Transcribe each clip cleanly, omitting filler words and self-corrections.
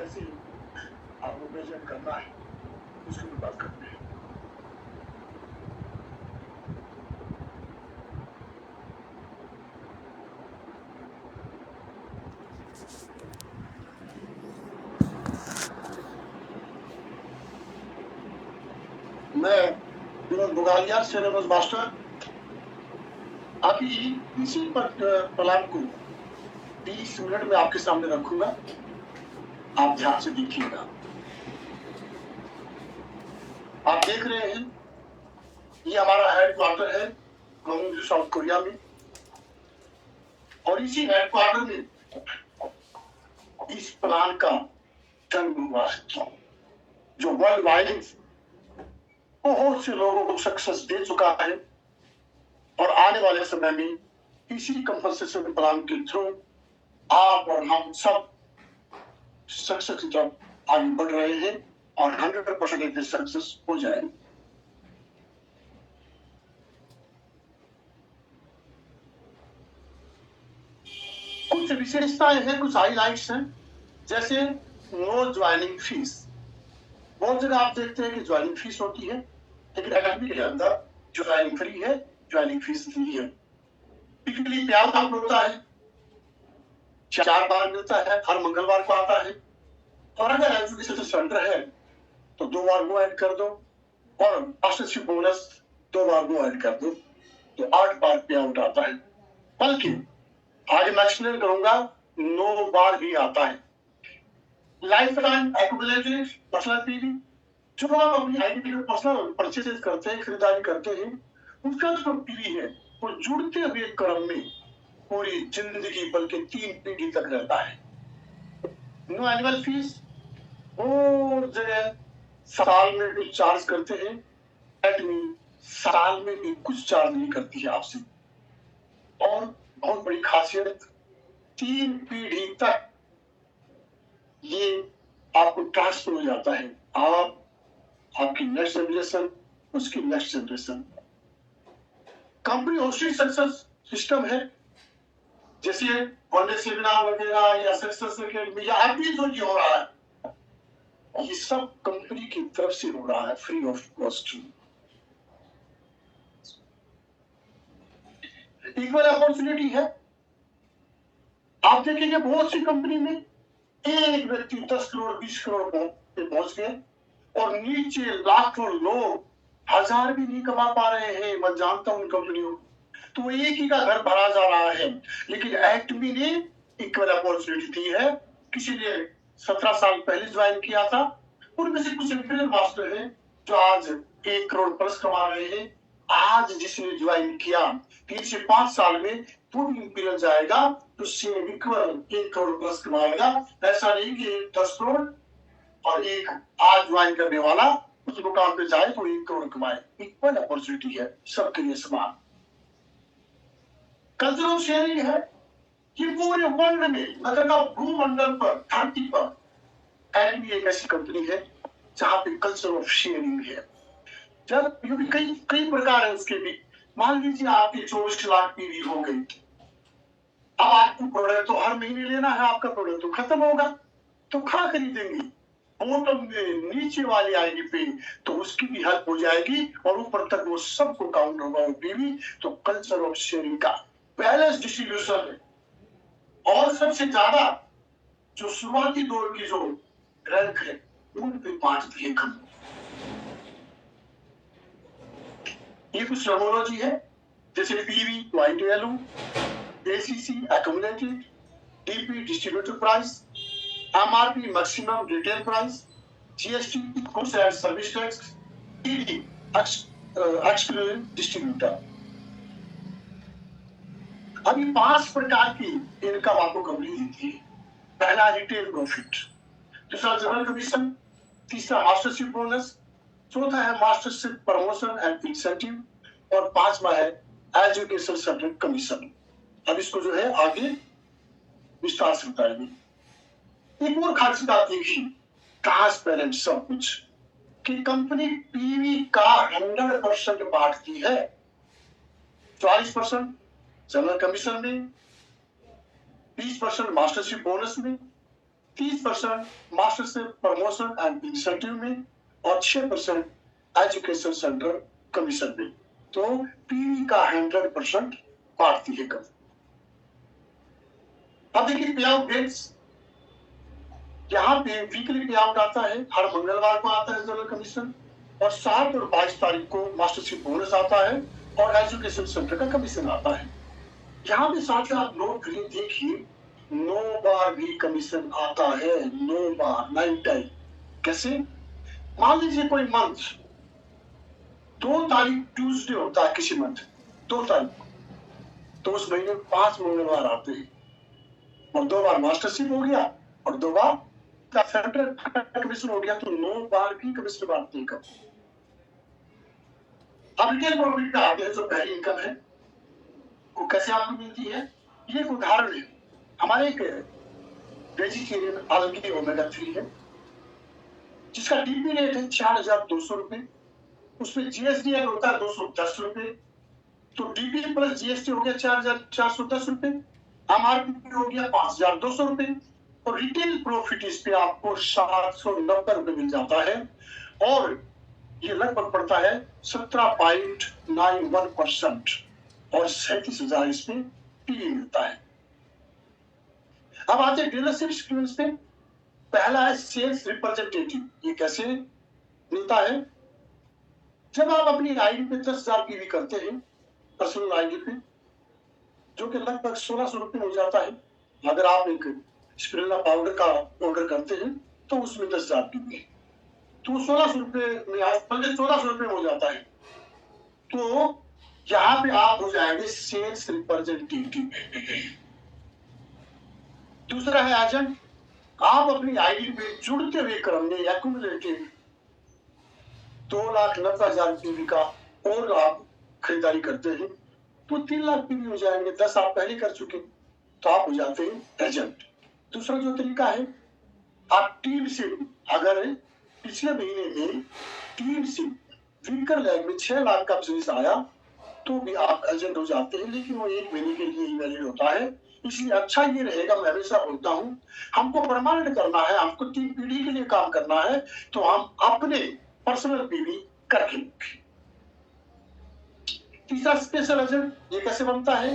कैसे आपको प्रेजेंट करना है उसकी भी बात करते हैं। मैं विनोद बुगालिया, सिलेबस मास्टर, अभी इसी प्लान को 30 मिनट में आपके सामने रखूंगा। आप ध्यान से देखिएगा। आप देख रहे हैं ये हमारा हेडक्वार्टर है गंगू, साउथ कोरिया में, और इसी हेडक्वार्टर में इस प्लान का जन्म हुआ है, जो वर्ल्ड वाइड बहुत से लोगों को सक्सेस दे चुका है। और आने वाले समय में इसी कंपनसेशन प्लान के थ्रू आप और हम सब सक्सेस की तरफ आगे बढ़ रहे हैं और 100% सक्सेस हो जाएंगे। कुछ विशेषताएं हैं, कुछ हाईलाइट्स हैं, जैसे नो ज्वाइनिंग फीस। बहुत जगह आप देखते हैं कि ज्वाइनिंग फीस होती है, लेकिन अकेडमी के अंदर ज्वाइनिंग फ्री है, ज्वाइनिंग फीस नहीं है। वीकली पे आउट होता है, 4 बार मिलता है, हर मंगलवार को आता है। और अगर एजुकेशन सेंटर है तो 2 बार वो ऐड कर दो, और मास्टरशिप बोनस 2 बार वो ऐड कर दो, तो 8 बार पे आउट आता है। बल्कि आगे मैं एक्सप्लेन करूंगा, 9 बार ही आता है। Life time accumulated personal PV, जो आप अपनी आईडीपी को पर्सनल परचेज करते हैं, खरीदारी करते हैं, उसका जो पीवी है वो जुड़ते हुए क्रम में पूरी जिंदगी बल्कि 3 पीढ़ी तक रहता है। नो एनुअल फीस, और जगह साल में कुछ चार्ज करते हैं, एडमी साल में भी कुछ चार्ज नहीं करती है आपसे। और बहुत बड़ी खासियत, 3 पीढ़ी तक ये आपको ट्रांसफर हो जाता है। आप, आपकी नेक्स्ट जनरेशन, उसकी next generation. Company hosted success system है, जैसे वनडे सेमिनार वगैरह या सक्सेस अकेडमी या अभी जो ये हो रहा है, ये सब कंपनी की तरफ से हो रहा है, free of cost. Equal opportunity है। आप देखेंगे बहुत सी कंपनी में एक व्यक्ति 10 करोड़ 20 करोड़ पे पहुंच गए, और नीचे लाखों लोग 1000 भी नहीं कमा पा रहे हैं। मैं जानता हूं उन कंपनियों, तो एक ही का घर भरा जा रहा है। लेकिन एक्टमी ने इक्वल अपॉर्चुनिटी दी है। किसी ने 17 साल पहले ज्वाइन किया था, उनमें से कुछ इंपीरियल मास्टर हैं जो आज 1 करोड़ प्लस कमा रहे हैं। आज जिसने ज्वाइन किया 3 से 5 साल में वो भी इंपीरियल जाएगा तो सेम इक्वल 1 करोड़ प्लस कमाएगा। ऐसा नहीं कि 10 करोड़ और एक आज ज्वाइन करने वाला उस मुकाम पे जाए तो 1 करोड़ कमाए। इक्वल अपॉर्चुनिटी है, सबके लिए समान। कल्चरल शेयरिंग है कि पूरे वर्ल्ड में, मतलब भूमंडल पर, धरती पर एडमी एक ऐसी कंपनी है जहां पे कल्चर ऑफ शेयरिंग है। जब कई प्रकार है उसके भी। मान लीजिए आपकी 24 लाख पीवी हो गई, अब आपको प्रोडक्ट तो हर महीने लेना है, आपका प्रोडक्ट तो खत्म होगा, तो कहाँ खरीदेंगे? बॉटम में नीचे वाली आईडी पे, तो उसकी भी हेल्प हो जाएगी और ऊपर तक वो सबको काउंट होगा वो पीवी। तो कल्चर ऑफ शेयरिंग का बैलेंस डिस्ट्रीब्यूशन है। और सबसे ज्यादा जो शुरुआती दौर की जो रैंक है उन पे 5 दिए कम। ये कुछ टर्मिनोलॉजी है, जैसे PV white value, ACC accumulated, DP distributor price, MRP maximum retail price, GST goods and service tax, ED exclusive distributor. अभी 5 प्रकार की इनकम आपको कंपनी देती है। पहला रिटेल प्रॉफिट, दूसरा जनरल कमीशन, तीसरा मास्टरशिप बोनस, चौथा है मास्टरशिप प्रमोशन एंड इंसेंटिव, और 5वां है एजुकेशन सेंटर कमीशन। अब इसको जो है आगे विस्तार से बताएंगे। एक और खास बात देखिए, ट्रांसपेरेंट सब कुछ, कि कंपनी पीवी का 100% बांटती है। 40% जनरल कमीशन में, 20% मास्टरशिप बोनस में, 30% मास्टरशिप प्रमोशन एंड इंसेंटिव में और 6% एजुकेशन सेंटर कमीशन में। तो पीवी का 100% बांटती है कंपनी। अब देखिए पे आउट डेट्स, यहाँ पे वीकली पे आउट आता है, हर मंगलवार को आता है जनरल कमीशन, और 7 और 22 तारीख को मास्टरशिप बोनस आता है और एजुकेशन सेंटर का कमीशन आता है। यहाँ पे साथ आप नोट करिए, देखिए 9 बार भी कमीशन आता है, 9 बार 9 टाइम। कैसे? मान लीजिए कोई मंथ 2 तारीख ट्यूसडे होता है, किसी मंथ 2 तारीख, तो उस महीने 5 मंगलवार आते हैं, और 2 बार मास्टरशिप हो गया और 2 बार सेंट्रल कमीशन हो गया, तो 9 बार भी कमीशन बांटते हैं। अब रिटेल प्रॉफिट का आगे जो पहली इनकम है वो कैसे आपको मिलती है, ये एक उदाहरण है। हमारे एक वेजिटेरियन आलमगी ओमेगा 3 है, जिसका डीपी रेट है 4200 रुपए, उसमें जीएसटी होता है 210 रुपए, तो डीपी प्लस जीएसटी हो गया 4410 रुपए, एमआरपी हो गया 5200 रुपए, और रिटेल प्रॉफिट इस पे आपको 790 रुपए मिल जाता है, और ये लगभग पड़ता है 17.91%, और 37,000 इसमें पीवी मिलता है। अब आते हैं डीलरशिप एक्सपीरियंस पे। पहला है सेल्स रिप्रेजेंटेटिव। ये कैसे मिलता है? जब आप अपनी आईडी पे 10,000 पीवी करते हैं, पर्सनल आईडी पे, जो कि लगभग 1600 रुपए हो जाता है। अगर आप एक स्पिरुलिना पाउडर का ऑर्डर करते हैं तो उसमें 10,000 पीवी, तो 1600 रुपए में 1400 रुपए हो जाता है। तो यहाँ पे आप हो जाएंगे सेल्स रिप्रेजेंटेटिव। दूसरा है एजेंट। आप अपनी आईडी पे जुड़ते हुए क्रम में एक्यूमुलेटिव 2,90,000 पीवी का और आप खरीदारी करते हैं तो 3 लाख पीवी हो जाएंगे। 10 आप पहले कर चुके, तो आप हो जाते हैं एजेंट। दूसरा जो तरीका है, आप टीम से, अगर पिछले महीने में टीम से विकर लैग में 6 लाख का बिजनेस आया तो भी आप एजेंट हो जाते हैं, लेकिन वो 1 महीने के लिए ही वैलिड होता है। इसलिए अच्छा ये रहेगा, मैं हमेशा बोलता हूँ, हमको परमानेंट करना है, हमको 3 पीढ़ी के लिए काम करना है, तो हम अपने पर्सनल पीवी करके। तीसरा स्पेशल एजेंट, ये कैसे बनता है?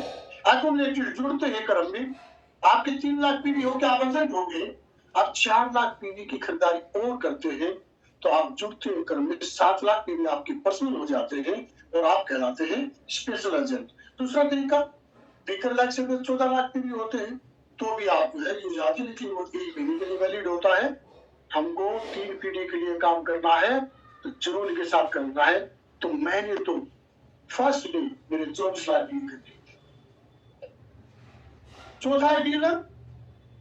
एक्यूमुलेटेड, जुड़ते हैं क्रम में आपके 3 लाख पीवी हो गए, आप एजेंट हो गए। आप 4 लाख पीवी की खरीदारी और करते हैं तो आप जुड़ते हुए क्रम में 7 लाख पीवी आपके पर्सनल हो जाते हैं और आप कहलाते हैं स्पेशल एजेंट। दूसरा तरीका, विकर लैग से 14 लाख पीवी होते हैं तो भी आप हो जाते हैं, लेकिन वो 1 महीने के लिए वैलिड होता है। हमको 3 पीढ़ी के लिए काम करना है तो जुनून के साथ करना है, तो मैंने तो फर्स्ट डे मेरे 24 लाख पीवी कर दी। चौथा है डीलर।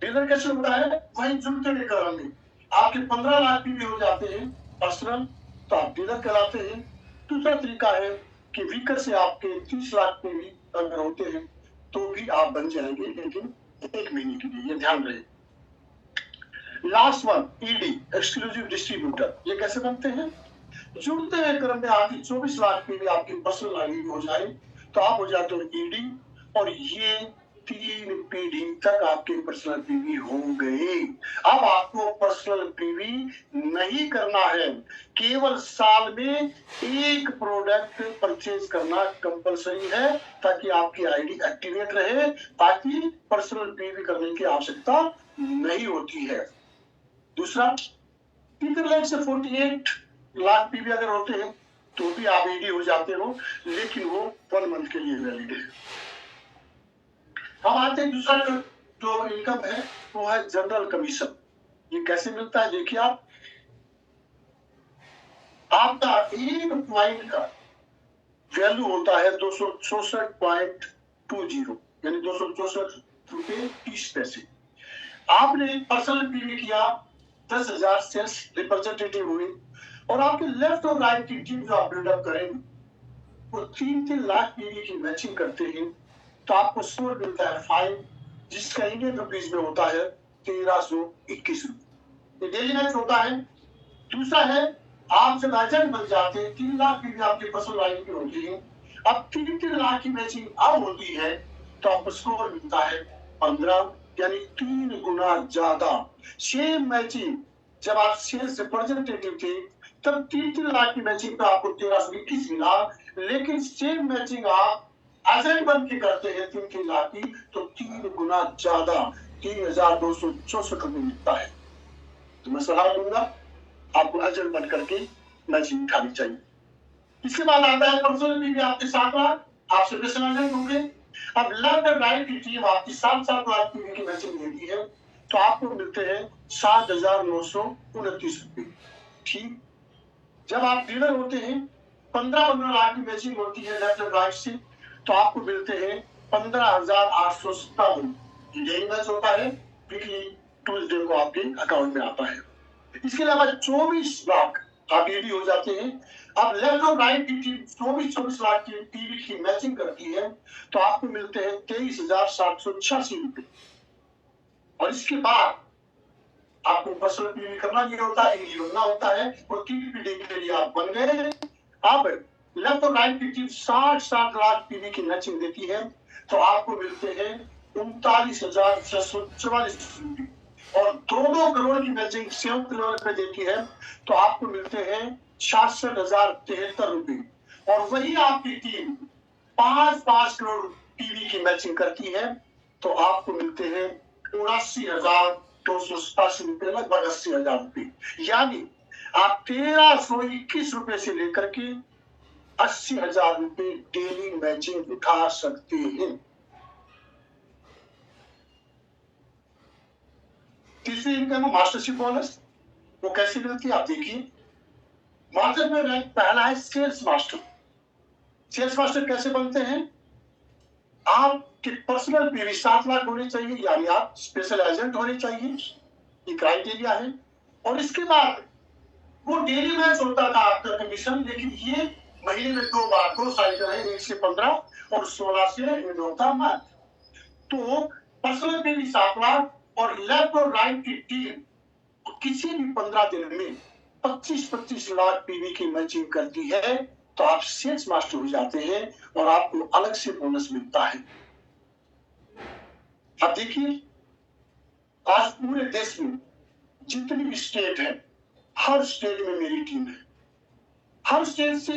डीलर कैसे होता है? वही जुड़ते हुए क्रम में आपके 15 लाख पीवी हो जाते हैं पर्सनल, तो आप डीलर कहलाते हैं। दूसरा तरीका है कि वीकर से आपके 30 लाख पीवी अगर होते हैं तो भी आप बन जाएंगे, लेकिन 1 महीने के लिए, ये ध्यान रहे। Last one, ED, exclusive distributor. ये कैसे बनते हैं? जुड़ते हुए क्रम में आपकी 24 लाख पीवी आपकी पर्सनल आईडी हो जाए तो आप हो जाते हो ईडी, और ये 3 पीढ़ी तक आपके पर्सनल पीवी हो गए। अब आपको पर्सनल पीवी नहीं करना है, केवल साल में 1 प्रोडक्ट परचेज करना कंपलसरी है, ताकि आपकी आईडी एक्टिवेट रहे, ताकि पर्सनल पीवी करने की आवश्यकता नहीं होती है। दूसरा, विकर लैग से 48 लाख पीवी अगर होते हैं तो भी आप ईडी हो जाते हो, लेकिन वो 1 मंथ के लिए वैलिड है। हम आते हैं दूसरा जो इनकम है वो है जनरल कमीशन। ये कैसे मिलता है? देखिए, आपका 1 पॉइंट का वैल्यू होता है 264.20, यानी 264 रुपए 30 पैसे। आपने पर्सनल पीवी किया, 10,000 सेल्स रिप्रेजेंटेटिव हुए, और आपके लेफ्ट और राइट की टीम जो आप बिल्डअप करेंगे वो 3-3 लाख पीवी की मैचिंग करते हैं, तो आपको स्कोर मिलता है 5, जिसका इंडियन रुपीज में होता है 1321 रुपए। ये डेली मैच होता है। दूसरा है, आप जब एजेंट बन जाते हैं, 3 लाख पीवी आपके पर्सनल आईडी की होती है, अब 3-3 लाख की मैचिंग अब होती है तो आपको स्कोर मिलता है 15, यानी 3 गुना ज्यादा। सेम मैचिंग जब आप सेल्स रिप्रेजेंटेटिव थे तब 3-3 लाख की मैचिंग पे आपको 1321 मिला, लेकिन सेम मैचिंग आप एजेंट बन के करते हैं 3-3 लाख की तो 3 गुना ज्यादा 3264 रुपये मिलता है। तो मैं सलाह दूंगा आपको एजेंट बन करके मैचिंग उठानी चाहिए। इसके बाद आता है पर्सनल भी आपके 7 लाख, आप सर्विस एजेंट होंगे। अब लेफ्ट और राइट की टीम आपकी 7-7 लाख की मैचिंग देती है तो आपको मिलते हैं 7,929 रुपये। ठीक, जब आप डीलर होते हैं 15-15 लाख की मैचिंग होती है लेफ्ट और राइट से तो आपको मिलते हैं 15,857। यही मैच होता है वीकली ट्यूजडे को आपके अकाउंट में आता है। इसके अलावा 24 लाख आप ईडी हो जाते हैं। अब लेफ्ट और राइट की टीम 24 लाख की टीवी की मैचिंग करती है तो आपको मिलते हैं 23,786 रुपये। और इसके बाद आपको पर्सनल पीवी करना नहीं होता, एंगेज होना होता है और टीपीडी के लिए आप बन गए। अब लेफ्ट और राइट की टीम 60 लाख पीवी की मैचिंग देती है तो आपको मिलते हैं 39,644 रुपये। और 2-2 करोड़ की मैचिंग 7 लेवल पे देती है तो आपको मिलते हैं 66,073 रुपये। और वही आपकी टीम 5-5 करोड़ टीवी की मैचिंग करती है तो आपको मिलते हैं 79,287 रुपये, लगभग 80,000 रुपये। यानी आप 1,321 रुपये से लेकर के 80,000 रुपये डेली मैचिंग उठा सकते हैं। तीसरी इनकम है मास्टरशिप बोनस। वो कैसे मिलती है आप देखिए। मास्टर में रैंक पहला है सेल्स मास्टर। सेल्स मास्टर कैसे बनते हैं? आपके पर्सनल पीवी 7 लाख होने चाहिए, यानी आप स्पेशल एजेंट होने चाहिए, ये क्राइटेरिया है। और इसके बाद वो डेली मैच होता था आपका कमीशन, लेकिन ये महीने में 2 बार 2 साइकिल है, 1 से 15 और 16 से एंड होता मंथ। तो पर्सनल पीवी 7 लाख और लेफ्ट और राइट की टीम किसी भी 15 दिन में 25-25 लाख पीवी की मैचिंग करती है तो आप सेल्स मास्टर हो जाते हैं और आपको अलग से बोनस मिलता है। आप देखिए आज पूरे देश में जितनी भी स्टेट है, हर स्टेट में मेरी टीम है। हर स्टेट से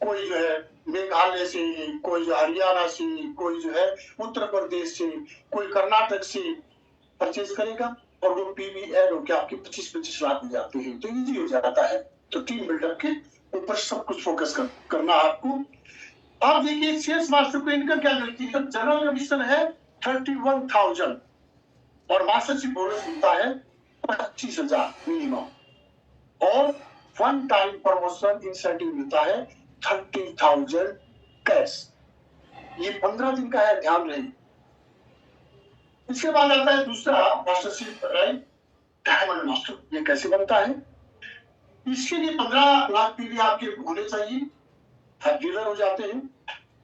कोई जो है मेघालय से, कोई जो हरियाणा से, कोई जो है उत्तर प्रदेश से, कोई कर्नाटक से परचेज करेगा और वो पीवी ऐड होकर आपके 25-25 लाख हो जाते हैं। तो इजी हो जाता है। तो टीम बिल्डर के ऊपर सब कुछ फोकस करना आपको। आप देखिए सेल्स मास्टर को इनकम क्या मिलती है? जनरल कमीशन है 31,000 और मास्टरशिप बोनस मिलता है 25,000 मिनिमम और 1 टाइम प्रमोशन इंसेंटिव मिलता है 30,000 कैश। ये 15 दिन का है, ध्यान रहे। इसके बाद आता है दूसरा मास्टरशिप रैंक डायमंड मास्टर। ये कैसे बनता है? इसके लिए 15 लाख पीवी आपके होने चाहिए, आप डीलर हो जाते हैं।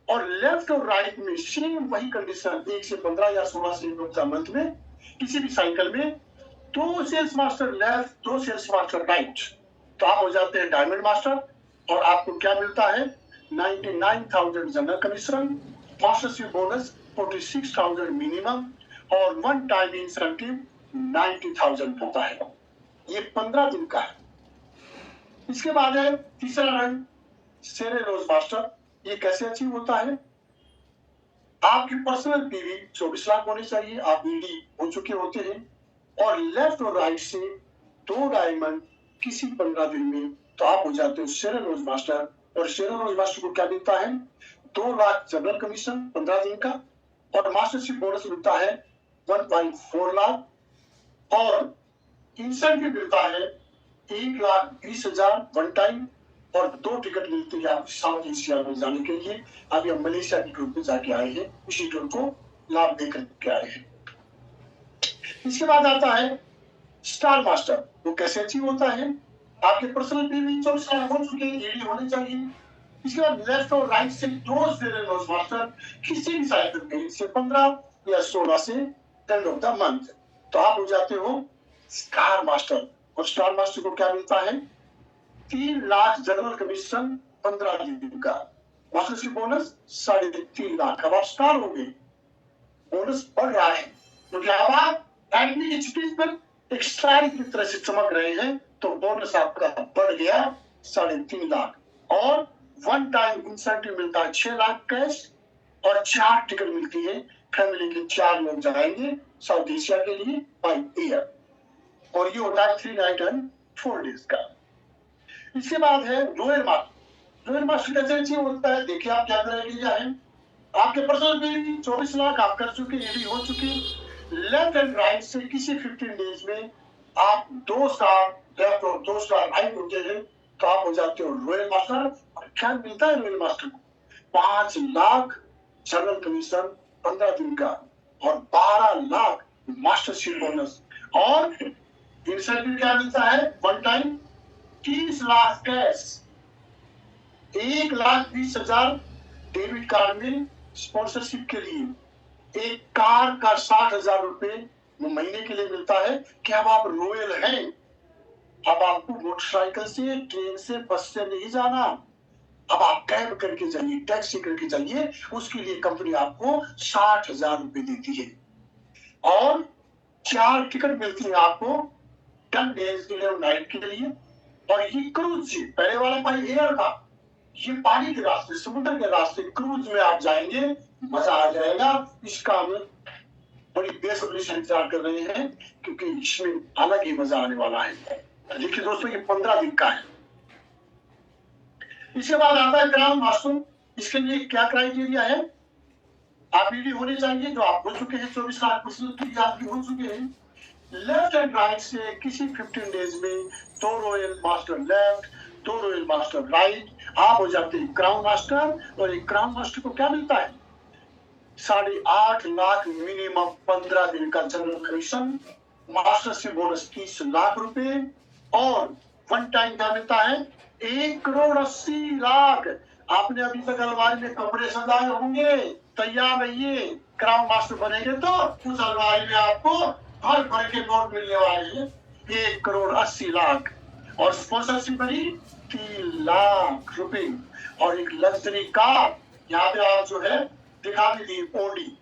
और लेफ्ट और राइट में सेम वही कंडीशन, 1 से 15 या 16 से मंथ में किसी भी साइकिल में 2 sales master left, 2 sales master right, तो आप हो जाते हैं डायमंड मास्टर। और आपको क्या मिलता है? 99,000 general commission, mastership bonus 46,000 minimum और 1 टाइम इंसेंटिव 90,000 होता है। ये 15 दिन का है। इसके बाद है तीसरा रैंक सेरे रोज मास्टर। ये कैसे अचीव होता है? आपकी पर्सनल पीवी 24 लाख होनी चाहिए, आप ईडी हो चुके होते हैं और लेफ्ट और राइट से 2 डायमंड किसी 15 दिन में तो आप हो जाते हो सेरे रोज मास्टर। और सेरे रोज मास्टर को क्या मिलता है? 2 लाख जनरल कमीशन 15 दिन का और मास्टरशिप बोनस मिलता है 1.4 लाख और इंसेंटिव मिलता है 1,20,000 वन टाइम और 2 टिकट मिलती है आप साउथ एशिया में जाने के लिए। अभी हम मलेशिया की टूर पे जाके आए हैं, उसी टूर को लाभ देकर के आए हैं। इसके बाद आता है स्टार मास्टर। वो कैसे अचीव होता है? आपके पर्सनल पीवी 24 लाख हो चुके हैं, ईडी होने चाहिए। इसके बाद लेफ्ट और राइट से 2 सेरे रोज मास्टर किसी भी साइकिल में से 15 या 16 से एंड ऑफ द मंथ तो आप हो जाते हो स्टार मास्टर। और स्टार मास्टर को क्या मिलता है? 3 लाख जनरल कमीशन 15 दिन का, मास्टरशिप बोनस 3.5 लाख। अब आप स्टार हो गए, बोनस बढ़ रहा है क्योंकि अब आप एडमी की छुट्टी पर एक स्टार की तरह से चमक रहे हैं, तो बोनस आपका बढ़ गया 3.5 लाख। और वन टाइम इंसेंटिव मिलता है 6 लाख कैश, और 4 टिकट मिलती है। फैमिली के 4 लोग जाएंगे साउथ एशिया के लिए बाई एयर, और ये होता है 3 नाइट एंड 4 डेज का। इसके बाद है रॉयल मास्टर। रॉयल मास्टर कैसे चाहिए होता है, देखिए आप क्या क्राइटेरिया है। आपके पर्सनल बिल 24 लाख आप कर चुके, ये भी हो चुकी। लेफ्ट एंड राइट से किसी 15 डेज में आप 2 स्टार लेफ्ट और 2 स्टार राइट होते हैं, तो आप हो जाते हो रॉयल मास्टर। और क्या मिलता है रॉयल मास्टर को? 5 लाख जनरल कमीशन 15 दिन का, और 12 लाख मास्टरशिप बोनस। और इंसेंटिव क्या मिलता है? One time 30 lakh cash, 1,20,000 debit card में स्पॉन्सरशिप के लिए, एक कार का 60,000 रुपए महीने के लिए मिलता है कि अब आप रॉयल हैं। अब आपको मोटरसाइकिल से, ट्रेन से, बस से नहीं जाना, अब आप कैब करके जाइए, टैक्सी करके जाइए, उसके लिए कंपनी आपको 60,000 रुपए देती है। और 4 टिकट मिलती है आपको 10 डेज के लिए, नाइट के लिए। और ये क्रूज जी, पहले वाला भाई एयर था, ये पानी के रास्ते, समुद्र के रास्ते क्रूज में आप जाएंगे, मजा आ जाएगा। इसका हम बड़ी बेसब्री से इंतजार कर रहे हैं, क्योंकि इसमें अलग ही मजा आने वाला है। देखिए दोस्तों, ये 15 दिन का है। इसके बाद आता है ग्राउंड मास्टर। इसके लिए क्या क्राइटेरिया है? आप ईडी होने चाहिए, जो आप हो चुके हैं, 24 लाख आपके हो चुके हैं। लेफ्ट एंड राइट से किसी 15 डेज में 2 royal master left, 2 royal master right, आप हो जाते हैं क्राउन मास्टर। और एक क्राउन मास्टर को क्या मिलता है? 8.5 लाख मिनिमम 15 दिन का जनरल कमीशन, मास्टर से बोनस 30 लाख रुपए, और वन टाइम क्या मिलता है? 1,80,00,000। आपने अभी तक अलमारी में कपड़े सजाए होंगे, तैयार रहिए, क्राउन मास्टर बनेंगे तो उस अलमारी में आपको भर भर के नोट मिलने वाले हैं, 1,80,00,000। और स्पॉन्सरशिप बनी 3 लाख रुपए, और एक लग्जरी कार यहाँ पे आप जो है दिखा दीजिए, ओडी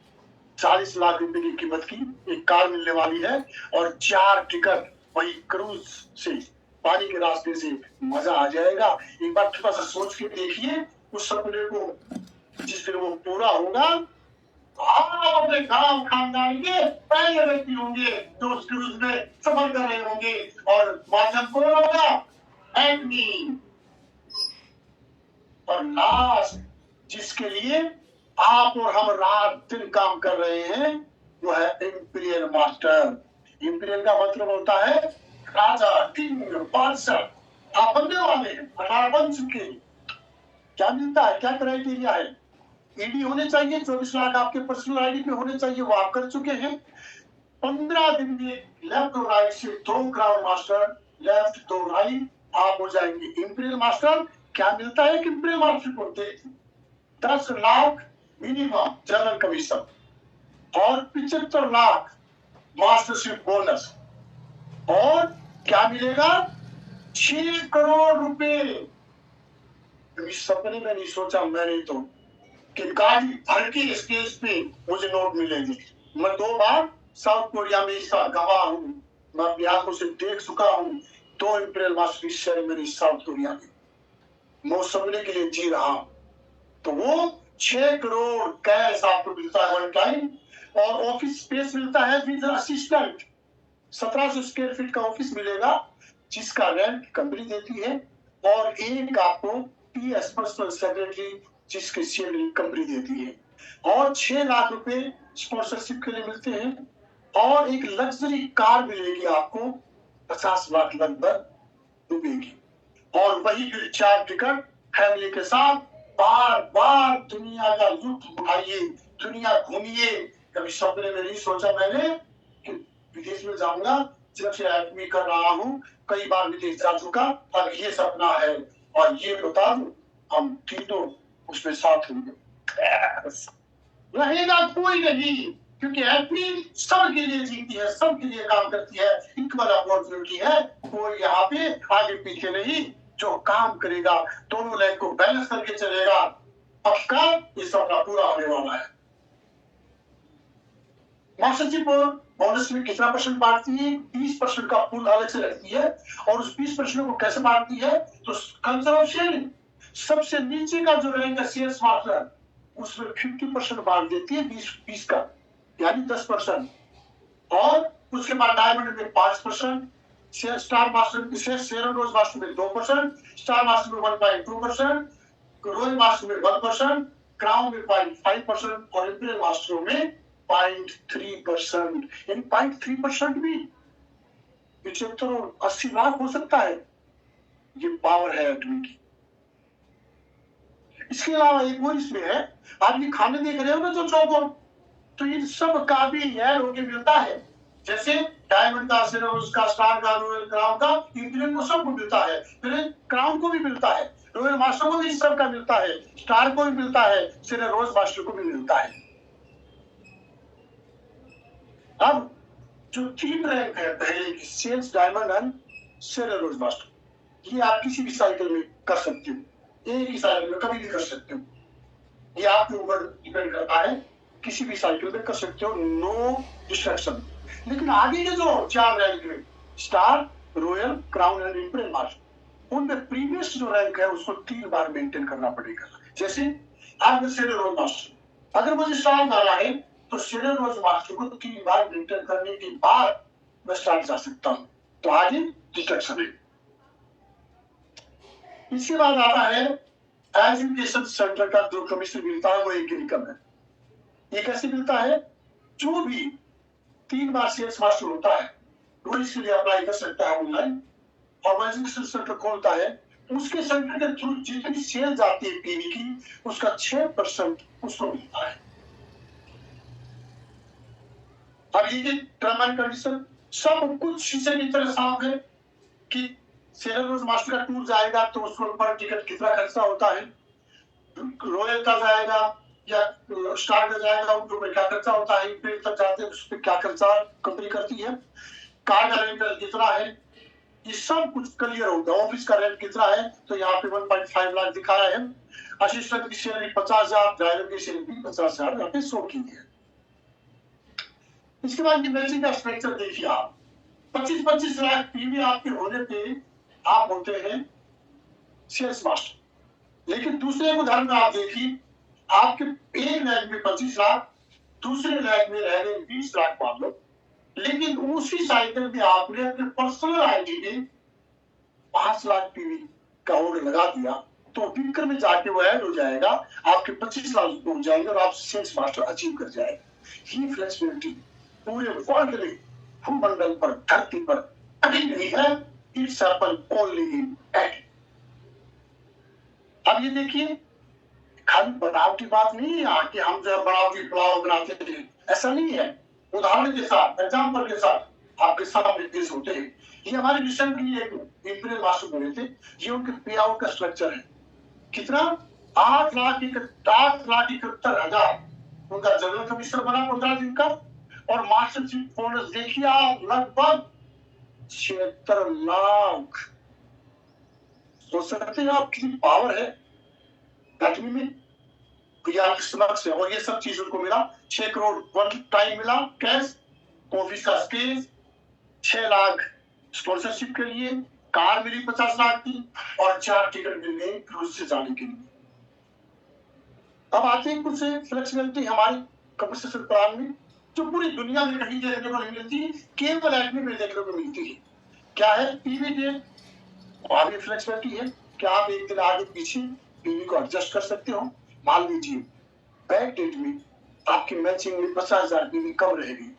40 लाख रुपए की कीमत की एक कार मिलने वाली है, और 4 टिकट वही क्रूज से, पानी के रास्ते से। मजा आ जाएगा। एक बार थोड़ा सा सोच के देखिए उस सपने को, जिस दिन वो पूरा होगा, आप अपने गांव खानदान के पहले व्यक्ति होंगे जो उस क्रूज में सफर कर रहे होंगे, और माध्यम कौन होगा? एडमी। और लास्ट जिसके लिए आप और हम रात दिन काम कर रहे हैं, वो है इंपीरियल मास्टर। इंपीरियल का मतलब होता है राजा, किंग, बादशाह। आप बनने वाले हैं, 18 बन चुके हैं। क्या मिलता है? क्या क्राइटेरिया है? ईडी होने चाहिए, 24 लाख आपके पर्सनल आईडी पे होने चाहिए, वो आप कर चुके हैं। 15 दिन में लेफ्ट और राइट से 2 क्राउन मास्टर लेफ्ट, 2 राइट, आप हो जाएंगे इंपीरियल मास्टर। क्या मिलता है कि इंपीरियल मास्टर को? 10 लाख मिनिमम जनरल कमीशन, और 75 लाख मास्टरशिप बोनस। और क्या मिलेगा? 6 करोड़ रुपए। इस सपने में नहीं सोचा मैंने तो कि गाड़ी भर के स्टेज पे मुझे नोट मिलेगी। मैं 2 बार साउथ कोरिया में इसका गवाह हूँ, मैं अपनी आंखों से देख चुका हूँ। 2 इंपीरियल मास्टर की सेरेमनी साउथ कोरिया में, मैं उस सपने के लिए जी रहा हूँ। तो वो 6 करोड़ कैश आपको मिलता है वन टाइम, और ऑफिस स्पेस मिलता है विद असिस्टेंट। 1700 स्क्वायर फीट का ऑफिस मिलेगा, जिसका रेंट कंपनी देती है, और एक आपको पीएस पर्सनल सेक्रेटरी, जिसके सैलरी कंपनी देती है। और 6 लाख रुपए स्पॉन्सरशिप के लिए मिलते हैं, और एक लग्जरी कार मिलेगी आपको 50 लाख लगभग रुपए की। और वही 4 टिकट फैमिली के साथ बार बार दुनिया का लुत्फ उठाइए, दुनिया घूमिए। कभी सपने में नहीं सोचा मैंने कि विदेश में जाऊंगा। जब से एडमी कर रहा हूँ, कई बार विदेश जा चुका, अब ये सपना है। और ये बता दूं, हम तीनों उसमें साथ होंगे, रहेगा कोई नहीं, क्योंकि एडमी सबके लिए जीती है, सबके लिए काम करती है, इक्वल अपॉर्चुनिटी है। कोई यहाँ पे आगे पीछे नहीं, जो काम करेगा, दोनों लाइन को बैलेंस करके चलेगा, पक्का ये सपना पूरा होने वाला है। मास्टरशिप बोनस में कितना परसेंट बांटती है? 20% का पूल अलग से रखती है, और उस 20% को कैसे बांटती है? तो कंजर्व शेयरिंग, सबसे नीचे का जो रैंक है सेल्स मास्टर, उसमें 50% बांट देती है 20 का, यानी 10%, और उसके बाद डायमंड में 5%, स्टार मास्टर शेयर रोज मास्टर में 2%, स्टार मास्टर में 1.2%, रोज मास्टर में 1%, क्राउन में 0.5% और इंपीरियल मास्टरों में 0.3%, यानी 0.3% भी 75 और 80 लाख हो सकता है। ये पावर है आदमी की। इसके अलावा एक और इसमें है, आप ये खाने देख रहे हो ना जो चौकोर, तो इन सब का भी ऐड होके मिलता है, जैसे डायमंड का, सिरोज का, स्टार का, रॉयल क्राउन का, इंपीरियल को सबको मिलता है, फिर क्राउन को भी मिलता है, रॉयल मास्टर को भी सब का मिलता है, स्टार को भी मिलता है, सिरे रोज मास्टर को भी मिलता है। अब जो 3 रैंक है पहले की, सेल्स, डायमंड एंड सिरे रोज मास्टर, ये आप किसी भी साइकिल में कर सकते हो, एक ही साइकिल में कभी भी कर सकते हो, ये आपके ऊपर डिपेंड करता है, किसी भी साइकिल में कर सकते हो, नो डिस्ट्रक्शन। लेकिन आगे के जो 4 रैंक है, star, royal, crown and imperial master, उनमें प्रीवियस जो रैंक है उसको 3 बार मेंटेन करना पड़ेगा। जैसे आपने सिरे रोज मास्टर, अगर मुझे स्टार डाला है तो सिरे रोज मास्टर को 3 बार मेंटेन करने के बाद मैं स्टार जा सकता हूँ, तो आगे डिस्ट्रक्शन है। इसके बाद आता है एजुकेशन सेंटर का जो कमीशन मिलता है वो एक इनकम है। ये कैसे मिलता है? जो भी 3 बार सेल्स मास्टर होता है वो इसके लिए अप्लाई कर सकता है ऑनलाइन, और एजुकेशन सेंटर खोलता है, उसके सेंटर के थ्रू जितनी सेल जाती है पीवी की, उसका 6% उसको मिलता है। अब ये टर्म एंड कंडीशन सब कुछ शीशे की तरह साफ है कि सेलर रोज मास्टर का टूर जाएगा तो उसको पर टिकट कितना खर्चा होता है, रॉयल का जाएगा या स्टार का जाएगा उनको क्या खर्चा होता है, इंपीरियल तक जाते हैं उस पर क्या खर्चा कंपनी करती है, कार का रेंटल कितना है, ये सब कुछ क्लियर होगा। ऑफिस का रेंट कितना है, तो यहाँ पे 1.5 लाख दिखाया है, असिस्टेंट की सैलरी 50,000, ड्राइवर की सैलरी 50,000 यहाँ पे शो की है। इसके बाद मैचिंग का स्ट्रक्चर देखिए आप, 25-25 लाख पीवी आपके होने पे आप होते हैं सेल्स मास्टर, लेकिन दूसरे उदाहरण में आप देखिए, आपके एक लाख में 25 लाख, दूसरे लाख में रह गए 20 लाख मान लो, लेकिन उसी साइकिल में आपने अपने पर्सनल आईडी में 5 लाख पीवी का ऑर्डर लगा दिया, तो बिक्र में जाके वो ऐड हो जाएगा, आपके 25 लाख हो जाएंगे और आप सेल्स मास्टर अचीव कर जाएंगे। ये फ्लेक्सिबिलिटी पूरे वर्ल्ड में, भूमंडल पर, धरती पर कहीं नहीं है, it's happen only in ad. अब ये देखिए, खाली बनावटी बात नहीं है कि हम जो बनावटी पुलाव बनाते थे, ऐसा नहीं है। उदाहरण के साथ, एग्जाम्पल के साथ आपके सामने पेश होते हैं। ये हमारे रिसेंटली एक इंपीरियल मास्टर बोले थे, ये उनके पे आउट का स्ट्रक्चर है। कितना? 8,71,000 उनका जनरल कमिश्नर बना 15 दिन का, और मास्टरशिप बोनस देखिए आप, लगभग 76 लाख। सोच सकते हैं आप कितनी पावर है आदमी में, आपके समक्ष है। और ये सब चीज उनको मिला, 6 करोड़ वन टाइम मिला कैश, ऑफिस का स्पेस, 6 लाख स्पॉन्सरशिप के लिए, कार मिली 50 लाख की, और 4 टिकट मिल गए क्रूज से जाने के लिए। अब आते हैं कुछ फ्लेक्सिबिलिटी हमारी कंपनसेशन प्लान में, जो पूरी दुनिया में कहीं देखने को नहीं मिलती, केवल एडमी में देखने को मिलती है। क्या है? पीवी डेट, और भी फ्लेक्सिबिलिटी है कि आप एक दिन आगे पीछे पीवी को एडजस्ट कर सकते हो। मान लीजिए बैक डेट में आपकी मैचिंग में 50,000 पीवी कम रहेगी,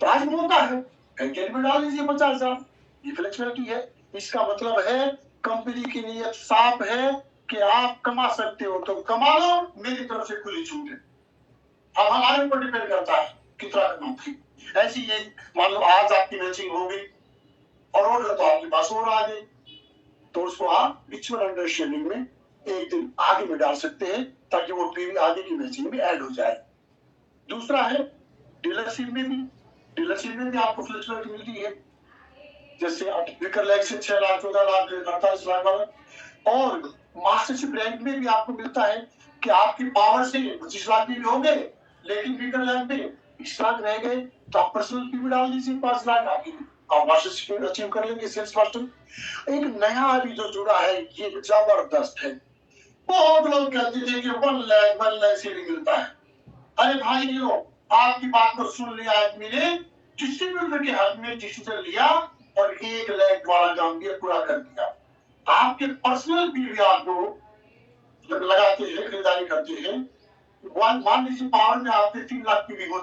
तो आज मौका है, बैक डेट में डाल लीजिए 50,000। ये फ्लेक्सिबिलिटी है। इसका मतलब है कंपनी की नीयत साफ है कि आप कमा सकते हो तो कमा लो, मेरी तरफ से खुली छूट है। अब हमारे ऊपर डिपेंड करता है कितना कमाओगे। ऐसी ये मान लो आज आपकी मैचिंग हो गई और ऑर्डर तो आपके पास और आ गए, तो उसको आप म्यूचुअल अंडरस्टैंडिंग में एक दिन आगे में डाल सकते हैं, ताकि वो पीवी आगे की मैचिंग में ऐड हो जाए। दूसरा है डीलरशिप में भी आपको फ्लेक्सिबिलिटी मिलती है, जैसे विकर लैग से 6 लाख, 14 लाख, 48 लाख वाला। और मास्टरशिप रैंक में भी आपको मिलता है कि आपकी पावर से 25 लाख भी हो गए, लेकिन विकर लैग में 20 लाख रह गए तो आप पर्सनल पीवी डाल दीजिए 5 लाख, आप मास्टर अचीव कर लेंगे सेल्स मास्टर। एक नया अभी जो जुड़ा है ये जबरदस्त है। बहुत लोग कहते थे कि 1 लाख से नहीं मिलता है। अरे भाई लो, आपकी बात को सुन लिया आदमी ने, डिस्ट्रीब्यूटर के हाथ में डिसीजन लिया और 1 लाख वाला काम भी पूरा कर दिया। आपके पर्सनल पीवीआर को लगाते हैं, खरीदारी करते हैं, मान लीजिए पावर में आपने 3 लाख पीवी हो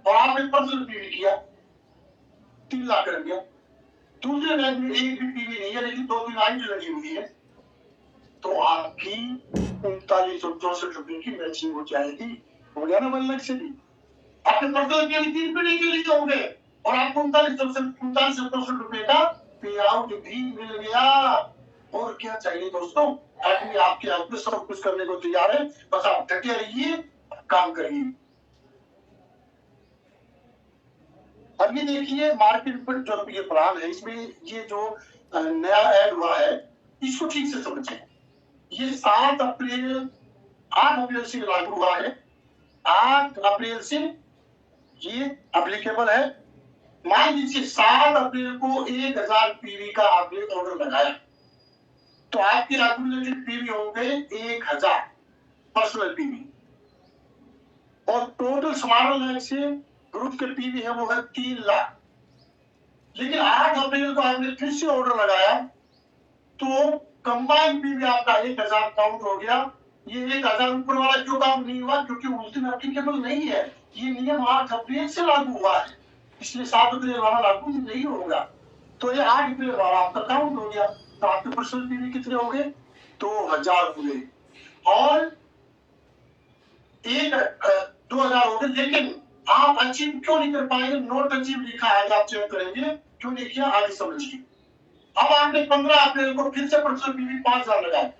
और आपने पर्सनल पीवी किया, 3 लाख कर दिया। दूसरे रैंक में एक भी पीवी नहीं है लेकिन 2-3 आइट लगी हुई है, तो आपकी 3964 रुपए की मैचिंग हो जाएगी। हो गया ना 1 लाख से भी। आपने पर्सनल पीवी 3 पीढ़ी के लिए होंगे और आपको 3964 रुपए का पे आउट भी मिल गया। और क्या चाहिए दोस्तों, आदमी आपके हाथ में सब कुछ करने को तैयार है, बस आप डटे रहिए, काम करिए। अब ये देखिए मार्केट पर जो ये प्लान है, इसमें ये जो नया ऐड हुआ है इसको ठीक से समझिए। ये 8 अप्रैल से लागू हुआ है। 8 अप्रैल से ये एप्लीकेबल है। मान लीजिए 7 अप्रैल को 1000 पीवी का आपने ऑर्डर लगाया तो आपके एक्यूमुलेटेड पीवी हो गए 1000 पर्सनल पीवी, और टोटल स्मार्ट लाइन से ग्रुप के पीवी है वो है 3 लाख। लेकिन 8 अप्रैल को आपने फिर से ऑर्डर लगाया तो कंबाइंड पीवी आपका 1000 काउंट हो गया। ये 1000 ऊपर वाला क्यों काम नहीं हुआ, क्योंकि उस दिन एप्लीकेबल नहीं है। ये नियम 8 अप्रैल से लागू हुआ है, इसलिए 7 अप्रैल वाला लागू नहीं होगा। तो ये 8 अप्रैल वाला आपका काउंट हो गया। तो आपके पर्सनल पीवी कितने हो गए, 2000 हुए और 2000 हो गए। लेकिन आप अचीव क्यों नहीं कर पाएंगे, नोट अचीव लिखा है, आप चेक करेंगे क्यों नहीं किया आगे समझिए। अब आपने 15 अप्रैल को फिर से पर्सनल पीवी 5000 लगाए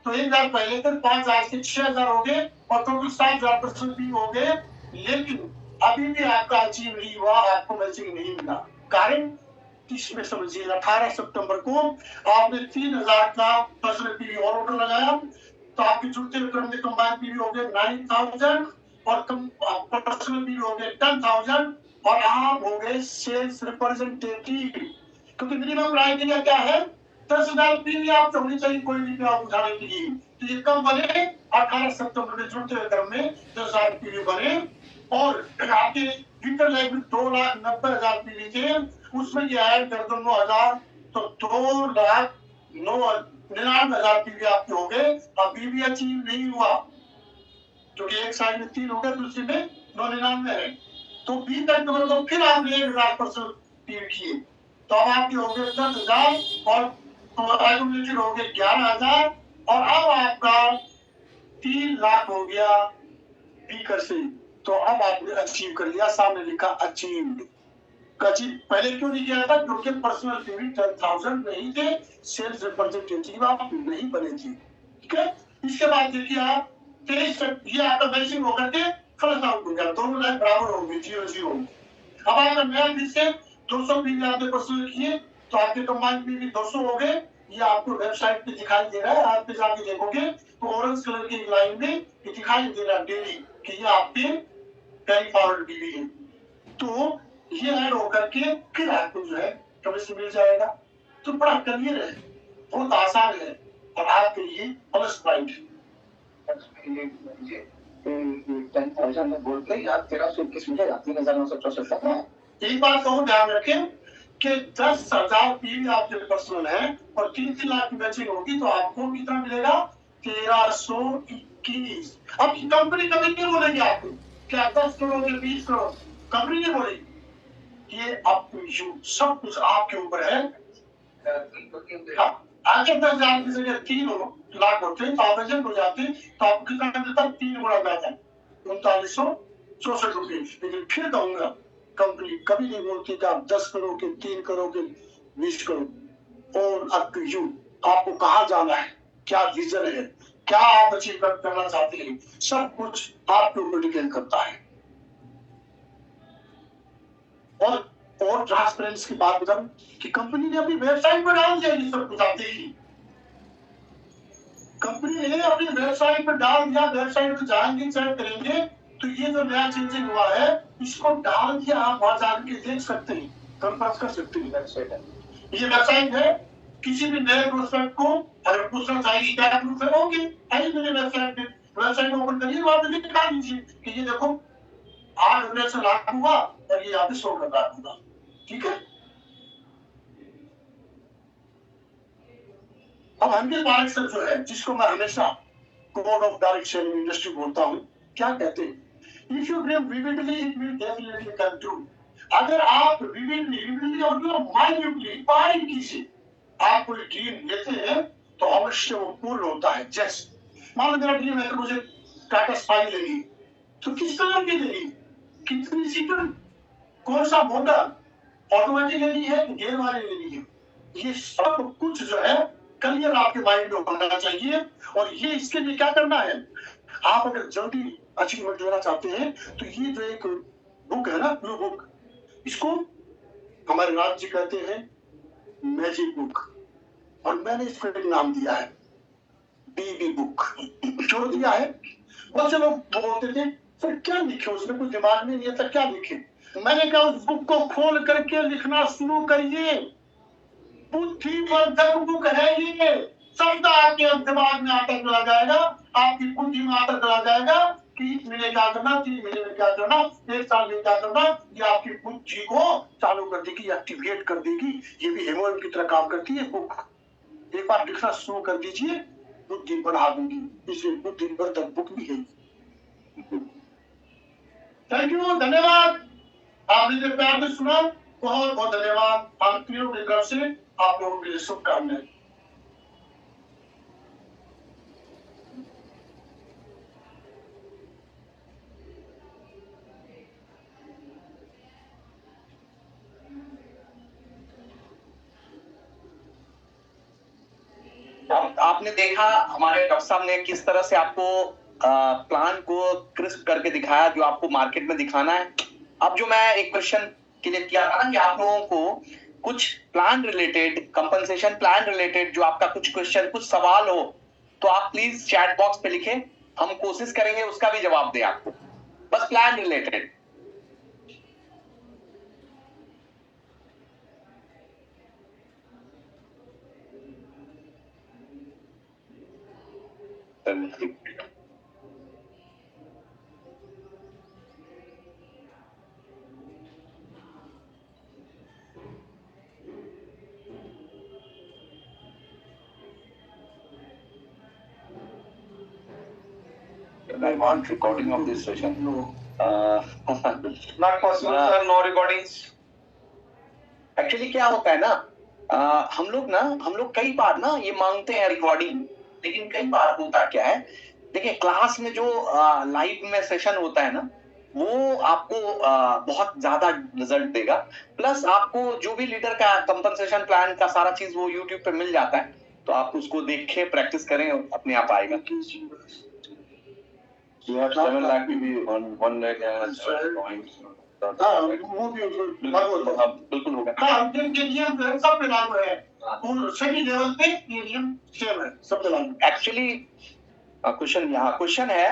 तो 1000 पहले तक 5000 से 6000 हो गए और टोटल 7000 पर्सनल पीवी हो गए। लेकिन अभी भी आपका अचीव नहीं हुआ, आपको मैचिंग नहीं मिला। कारण इसमें समझिए 18 सितंबर को आपने 3000 का पर्सनल पीवी और ऑर्डर लगाया तो आपके जुड़ते हुए क्रम में कंबाइंड पीवी हो गए 9000 और पर्सनल पीवी हो गए 10000 और आप हो गए सेल्स रिप्रेजेंटेटिव। क्योंकि मिनिमम क्राइटेरिया क्या है, 10,000 पीवी आप होनी चाहिए कोई भी आप उठाने के लिए। तो ये कम बने 18 सितंबर में जुड़ते हुए क्रम में 10,000 पीवी बने और आपके विंटर लाइफ में 2,90,000 पीवी थे, उसमें ये ऐड कर दो 9,000 तो 2,99,000 पीवी आपके हो गए। अभी भी अचीव नहीं हुआ क्योंकि एक साइड में 3 हो गया, दूसरी में 999 है। तो बी तक तो फिर आपने 1000% पीवी किए तो अब आपके हो गए 10,000 और एक्यूमुलेटेड हो गए 11,000 और अब आपका 3 लाख हो गया बीकर से। तो अब आपने अचीव कर लिया, सामने लिखा अचीव। पहले क्यों नहीं किया था, क्योंकि पर्सनल पीवी 10,000 नहीं थे, सेल्स रिप्रेजेंटेटिव आप नहीं बने थे। ठीक है, इसके बाद देखिए आप 23 ये आपका मैचिंग होकर के फर्स्ट आउट हो गया, दोनों लाइन बराबर हो गई 0-0। अब आपका नया फिर से 200 पीवी आपने पर्सनल किए तो आपके कंबाइंड पीवी 200 हो गए। ये आपको वेबसाइट पे दिखाई दे रहा है, आप पे जाके देखोगे तो ऑरेंज कलर की एक लाइन में ये दिखाई दे रहा है डेली कि ये आपके कैरी फॉरवर्ड पीवी है। तो ये ऐड होकर के फिर आपको जो है कमीशन मिल जाएगा। तो बड़ा क्लियर है, बहुत आसान है और आपके लिए प्लस पॉइंट है। 10,000 में बोल के यार 1321 मिलेगा, 3,964 का। एक बात कहूँ ध्यान रखें कि 10,000 पीवी आपके पर्सनल है और 3 लाख की मैचिंग होगी तो आपको कितना मिलेगा, 1321। अब कंपनी कभी नहीं बोलेगी आपको क्या 10 करोड़ या 20 करोड़, कंपनी नहीं बोलेगी। ये आप सब कुछ आपके ऊपर है। आगे 10,000 की जगह 3 लाख होते तो आप एजेंट हो जाते तो आपको कितना मिलता, 3 गुना ज्यादा 3964 रुपये। लेकिन फिर कहूंगा कंपनी कभी नहीं बोलती कि आप 10 करोड़ के 3 करोड़ के 20 करोड़। और आपको कहाँ जाना है, क्या विजन है, क्या आप अचीव करना चाहते हैं, सब कुछ आपके ऊपर डिपेंड करता है। और ट्रांसपेरेंस की बात बताऊं कि कंपनी ने अपनी वेबसाइट पर डाल दिया ये सब कुछ। आप देखिए कंपनी ने अपनी वेबसाइट पर डाल दिया, वेबसाइट पर जाएंगे चेक करेंगे तो ये जो नया चेंजिंग हुआ है, इसको डाल के आप वहां जाके देख सकते हैं, कंफर्म कर सकते हैं। वेबसाइट है, ये वेबसाइट है। किसी भी नए प्रोस्पेक्ट को अगर पूछना चाहिए क्या प्रूफ है, होगी आइए मेरे वेबसाइट ओपन करिए, वहां पे दिखा दीजिए कि ये देखो 8 अप्रैल से लागू हुआ और ये यहाँ पे 16 लागू हुआ। ठीक है, अब हंगे पार्क सर जो है, जिसको मैं हमेशा code of direct selling industry बोलता हूँ, क्या कहते हैं? If you dream vividly it will definitely come true. अगर आप विविडली और माइन्यूटली बारीकी से आप कोई ड्रीम लेते हैं तो अवश्य वो पूर्ण होता है। जैसे मान लो मेरा ड्रीम है कि मुझे टाटा स्काई लेनी, तो किस तरह की लेनी, कितनी सीटर, कौन सा मॉडल, ऑटोमेटिक लेनी है, गियर वाली लेनी है, ये सब कुछ जो है क्लियर आपके माइंड में होना चाहिए। और ये इसके लिए क्या करना है, आप अगर जल्दी अचीवमेंट लेना चाहते हैं तो ये जो एक बुक है ना, ब्लू बुक, इसको हमारे राज्य कहते हैं मैजिक बुक, और मैंने इसको एक नाम दिया है बीबी बुक। क्यों दिया है? बहुत से लोग बोलते थे सर क्या लिखे उसमें, कुछ दिमाग में नहीं आता क्या लिखे। मैंने कहा उस बुक को खोल करके लिखना शुरू करिए, बुद्धिवर्धक बुक है ये। शब्द आपके दिमाग में आता चला जाएगा, आपकी बुद्धि में आता चला जाएगा कि 1 महीने क्या करना, 3 महीने में क्या करना, 1 साल में क्या करना। ये आपकी बुद्धि को चालू कर देगी, एक्टिवेट कर देगी। ये भी हेमोन की तरह काम करती है बुक। एक बार लिखना शुरू कर दीजिए, बुद्धि बढ़ा दूंगी, इसलिए बुद्धिवर्धक बुक भी है। थैंक यू, धन्यवाद। आपने जो प्यार से सुना, बहुत बहुत धन्यवाद। आप तीनों की तरफ से आप लोगों के लिए शुभकामनाएं। आपने देखा हमारे डॉक्टर साहब ने किस तरह से आपको प्लान को क्रिस्प करके दिखाया जो आपको मार्केट में दिखाना है। अब जो मैं एक क्वेश्चन क्लियर किया था ना कि आप लोगों को कुछ plan related, compensation plan related जो आपका कुछ क्वेश्चन, कुछ सवाल हो तो आप प्लीज चैट बॉक्स पे लिखें, हम कोशिश करेंगे उसका भी जवाब दें आपको, बस plan related. I want recording of this session. Not possible, sir. No recordings. Actually क्या होता है ना, हम लोग कई बार ना ये मांगते हैं रिकॉर्डिंग, लेकिन कई बार होता क्या है, देखिए क्लास में जो लाइव में सेशन होता है ना, वो आपको बहुत ज्यादा रिजल्ट देगा। प्लस आपको जो भी लीडर का कंपनसेशन प्लान का सारा चीज वो यूट्यूब पे मिल जाता है, तो आप उसको देखें, प्रैक्टिस करें, अपने आप आएगा। You have 7 lakh PV on 1 lakh and 7 points. वो भी बिल्कुल होगा। हाँ, जिनके नियम सब पे लागू है, और सभी लेवल पे ये नियम सेम है, सब पे लागू। एक्चुअली क्वेश्चन है,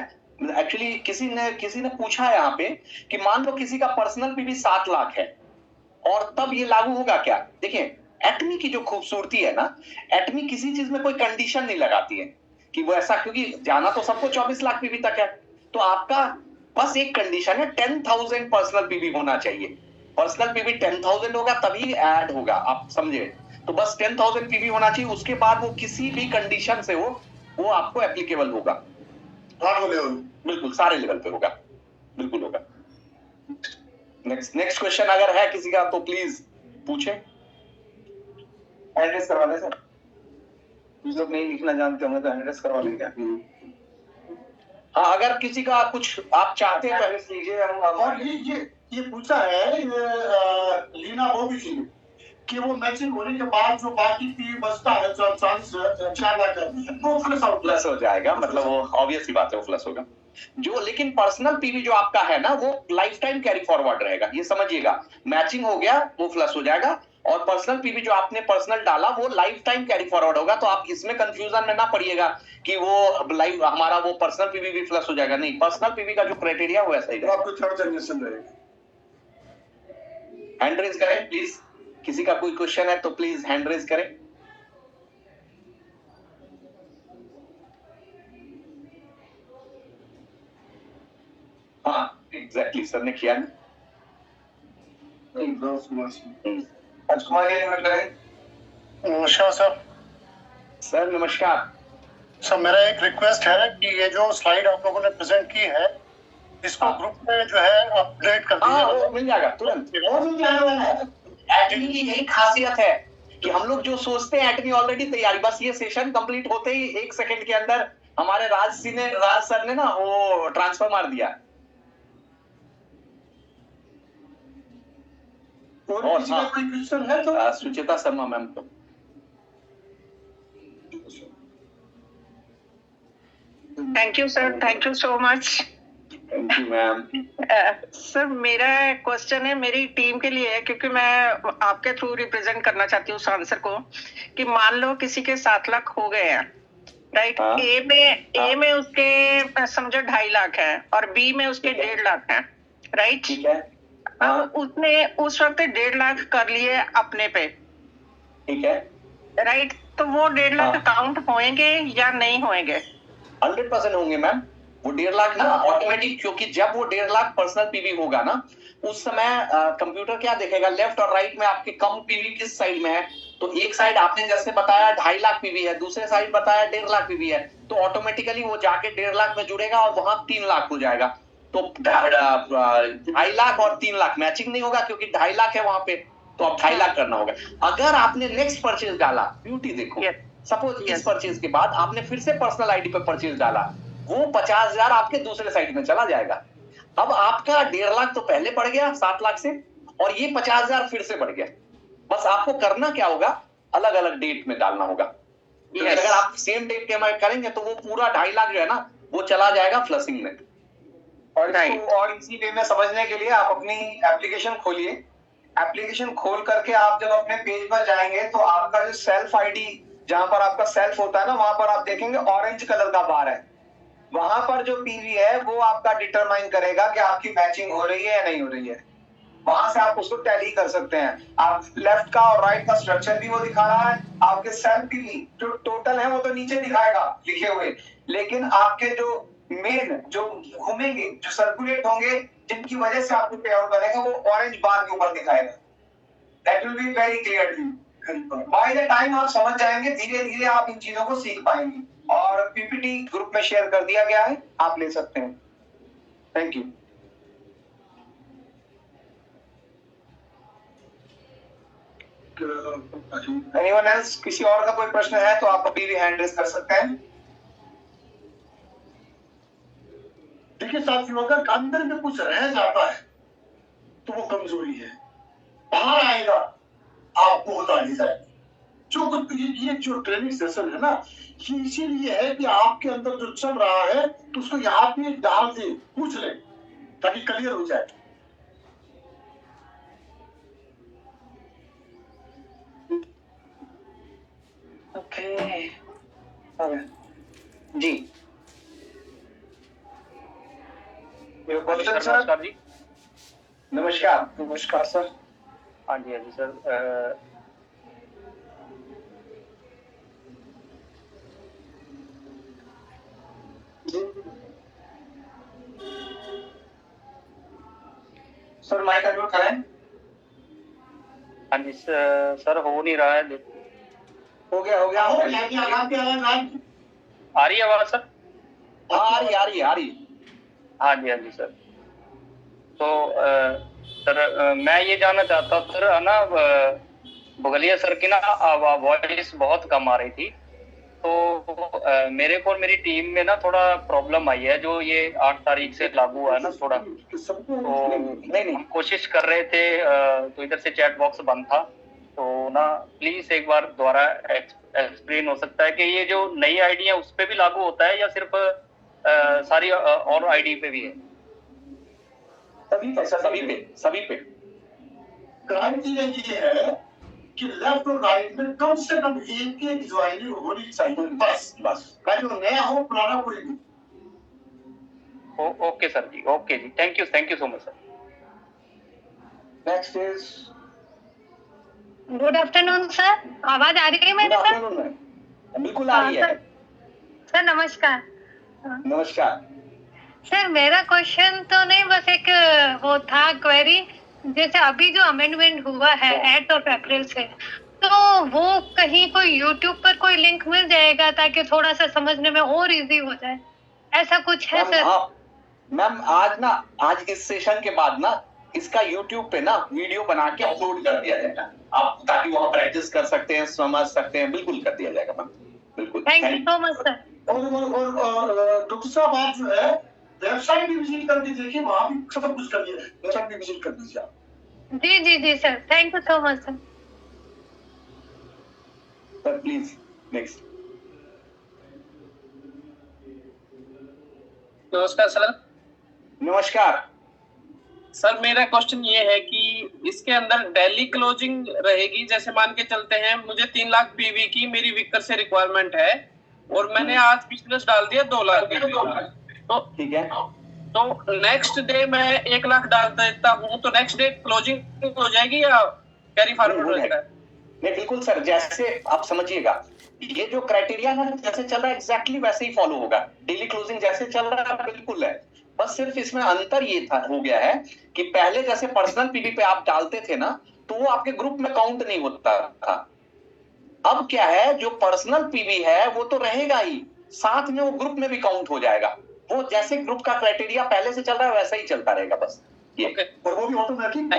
एक्चुअली किसी ने पूछा है यहाँ पे कि मान लो किसी का पर्सनल पीवी 7 लाख है और तब ये लागू होगा क्या। देखिए एटमी की जो खूबसूरती है ना, एटमी किसी चीज में कोई कंडीशन नहीं लगाती है कि वो ऐसा, क्योंकि जाना तो सबको 24 लाख पीवी तक है, तो आपका बस एक कंडीशन है 10,000 पर्सनल पीवी होना चाहिए। पर्सनल पीवी 10,000 होगा तभी ऐड होगा, आप समझे। तो बस 10,000 पीवी होना चाहिए, उसके बाद वो किसी भी कंडीशन से हो वो आपको एप्लीकेबल होगा। बिल्कुल सारे लेवल पे होगा, बिल्कुल होगा। नेक्स्ट क्वेश्चन अगर है किसी का तो प्लीज पूछे। एड्रेस करवा दें सर, कुछ लोग नहीं लिखना जानते होंगे तो एड्रेस करवा लें क्या? हाँ, अगर किसी का कुछ आप चाहते हैं तो एड्रेस लीजिए। हम और ये पूछा है लीना बोबी जी ने कि वो मैचिंग होने के बाद जो बाकी पी बचता है 4 लाख वो प्लस हो जाएगा, मतलब वो ऑब्वियस ही बात है, वो प्लस होगा जो। लेकिन पर्सनल पीवी जो आपका है ना, वो लाइफ टाइम कैरी फॉरवर्ड रहेगा, ये समझिएगा। मैचिंग हो गया वो प्लस हो जाएगा, और पर्सनल पीवी जो आपने पर्सनल डाला वो लाइफ टाइम कैरी फॉरवर्ड होगा। तो आप इसमें कंफ्यूजन में ना पड़िएगा कि वो लाइव हमारा वो पर्सनल पीवी भी फ्लश हो जाएगा। नहीं, पर्सनल पीवी का जो क्राइटेरिया वो ऐसा ही तो आपको थर्ड जनरेशन रहेगा। हैंड रेज करें प्लीज, किसी का कोई क्वेश्चन है तो प्लीज हैंड रेज करें। हाँ एग्जैक्टली, सर ने किया ना। राजकुमार जी करें। नमस्कार सर। सर नमस्कार। सर मेरा एक रिक्वेस्ट है कि ये जो स्लाइड आप लोगों ने प्रेजेंट की है इसको ग्रुप में जो है अपडेट कर हाँ दीजिए। वो मिल जाएगा तुरंत, वो मिल जाने वाला है। एटमी की यही खासियत है कि हम लोग जो सोचते हैं एटमी ऑलरेडी तैयारी, बस ये सेशन कंप्लीट होते ही 1 सेकंड के अंदर हमारे राज सर ने ना वो ट्रांसफर मार दिया। और किसी का कोई क्वेश्चन है तो सुचेता शर्मा मैम को। Thank you sir, thank you so much. Thank you ma'am. Sir मेरा क्वेश्चन है मेरी टीम के लिए है, क्योंकि मैं आपके थ्रू रिप्रेजेंट करना चाहती हूँ उस आंसर को कि मान लो किसी के 7 लाख हो गए हैं, राइट। हाँ। ए में उसके समझो 2.5 लाख है और बी में उसके 1.5 लाख है, राइट। ठीक है। हाँ। अब उसने उस वक्त 1.5 लाख कर लिए अपने पे, ठीक है, राइट। तो वो 1.5 लाख हाँ। काउंट होंगे या नहीं होंगे? 100% होंगे मैम। वो 1.5 लाख ना ऑटोमेटिक, क्योंकि जब वो 1.5 लाख पर्सनल पीवी होगा ना उस समय कंप्यूटर क्या देखेगा, लेफ्ट और राइट में आपके कम पीवी किस साइड में है। तो एक साइड आपने जैसे बताया 2.5 लाख पीवी है, दूसरे साइड बताया 1.5 लाख पीवी है, तो ऑटोमेटिकली वो जाके 1.5 लाख में जुड़ेगा और वहां 3 लाख हो जाएगा। तो 2.5 लाख और 3 लाख मैचिंग नहीं होगा क्योंकि 2.5 लाख है वहां पे, तो अब 2.5 लाख करना होगा। अगर आपने नेक्स्ट परचेज डाला, ब्यूटी देखो, सपोज इस परचेज के बाद आपने फिर से पर्सनल आईडी पे परचेज डाला, वो 50,000 आपके दूसरे साइड में चला जाएगा। अब आपका 1.5 लाख तो पहले बढ़ गया 7 लाख से, और ये 50,000 फिर से बढ़ गया। बस आपको करना क्या होगा, अलग अलग डेट में डालना होगा। अगर आप सेम डेट के में करेंगे तो वो पूरा 2.5 लाख जो है ना वो चला जाएगा फ्लशिंग में। और इसको और इसी वे में समझने के लिए आप अपनी एप्लीकेशन खोलिए। एप्लीकेशन खोल करके आप जब अपने पेज पर जाएंगे तो आपका जो सेल्फ आईडी, जहां पर आपका सेल्फ होता है ना, वहां पर आप देखेंगे ऑरेंज कलर का बार है। वहां पर जो पीवी है वो आपका डिटरमाइन करेगा कि आपकी मैचिंग हो रही है या नहीं हो रही है। वहां से आप उसको टैली कर सकते हैं। आप लेफ्ट का और राइट का स्ट्रक्चर भी वो दिखा रहा है, आपके सेल्फ की भी जो टोटल है वो तो नीचे दिखाएगा लिखे हुए, लेकिन आपके जो मेन जो घूमेंगे, जो सर्कुलेट होंगे, जिनकी वजह से आपको पे आउट करेगा, वो ऑरेंज बार के ऊपर दिखाएगा। That will be very clear to you. By the time आप समझ जाएंगे, धीरे धीरे आप इन चीजों को सीख पाएंगे। और पीपीटी ग्रुप में शेयर कर दिया गया है, आप ले सकते हैं। Thank you. एनीवन एल्स, किसी और का कोई प्रश्न है तो आप अभी भी हैंड रेज कर सकते हैं। देखिए साथियों, अगर अंदर में कुछ रह जाता है तो वो कमजोरी है, बाहर आएगा आपको होता नहीं जाएगा। जो कुछ ये जो ट्रेनिंग सेशन है ना, ये इसीलिए है कि आपके अंदर जो चल रहा है तो उसको यहाँ पे डाल दे, पूछ ले, ताकि क्लियर हो जाए। ओके जी, क्वेश्चन सर। नमस्कार जी। नमस्कार। नमस्कार सर। हाँ जी सर। सर माइक अनम्यूट करें। हाँ जी सर, हो नहीं रहा है। हो गया आपकी आवाज आ रही है आवाज सर? आ रही। हाँ जी सर। तो सर मैं ये जानना चाहता हूँ सर, है ना, बुगलिया सर की ना वॉइस बहुत कम आ रही थी, तो मेरे को और मेरी टीम में ना थोड़ा प्रॉब्लम आई है, जो ये 8 तारीख से लागू हुआ है ना थोड़ा, तो नहीं हम कोशिश कर रहे थे, तो इधर से चैट बॉक्स बंद था, तो ना प्लीज एक बार दोबारा एक्सप्लेन हो सकता है कि ये जो नई आईडी है उस पे भी लागू होता है या सिर्फ सारी और आईडी पे भी है? सभी पे क्रांति ये है कि लेफ्ट और राइट में कम से कम एक ज्वाइनिंग होनी चाहिए, बस मैं जो नया हो पुराना कोई नहीं। Okay sir ji, okay ji, thank you so much sir. Next is good afternoon sir, आवाज आ रही है मेरी सर? बिल्कुल आ रही है सर। नमस्कार। नमस्कार सर मेरा क्वेश्चन तो नहीं, बस एक वो था क्वेरी, जैसे अभी जो अमेंडमेंट हुआ है 8 अप्रैल से, तो वो कहीं कोई यूट्यूब पर कोई लिंक मिल जाएगा ताकि थोड़ा सा समझने में और इजी हो जाए, ऐसा कुछ है सर? मैम आज इस सेशन के बाद ना इसका यूट्यूब पे ना वीडियो बना के अपलोड कर दिया जाएगा, आप ताकि वहाँ प्रैक्टिस कर सकते हैं, समझ सकते हैं, बिल्कुल कर दिया जाएगा मैम, बिल्कुल। Thank you so much sir. और डॉक्टर साहब आप जो है वेबसाइट भी विजिट करके देखिए, वहाँ भी सब कुछ करिए, वेबसाइट भी विजिट कर दीजिए आप। जी sir, thank you so much sir. Sir please next. नमस्कार सर। नमस्कार सर मेरा क्वेश्चन ये है कि इसके अंदर डेली क्लोजिंग रहेगी, जैसे मान के चलते हैं मुझे 3 लाख पीवी की मेरी विकर से रिक्वायरमेंट है और मैंने आज बिजनेस डाल दिया 2 लाख पीवी, तो ठीक है, तो नेक्स्ट डे मैं 1 लाख डाल देता हूँ, तो नेक्स्ट डे क्लोजिंग हो जाएगी या कैरी फॉरवर्ड रहेगा? नहीं बिल्कुल सर, जैसे आप समझिएगा ये जो क्राइटेरिया है जैसे चल रहा है एग्जैक्टली वैसे ही फॉलो होगा, डेली क्लोजिंग जैसे चल रहा है बिल्कुल है, बस सिर्फ इसमें अंतर ये हो गया है कि पहले जैसे पर्सनल पीवी पे आप डालते थे ना तो वो आपके ग्रुप में काउंट नहीं होता था। अब क्या है, जो पर्सनल पीवी है वो तो रहेगा ही, साथ में वो ग्रुप में भी काउंट हो जाएगा, वो जैसे ग्रुप का क्राइटेरिया पहले से चल रहा है वैसा ही चलता रहेगा बस ये। और वो भी ऑटोमेटिक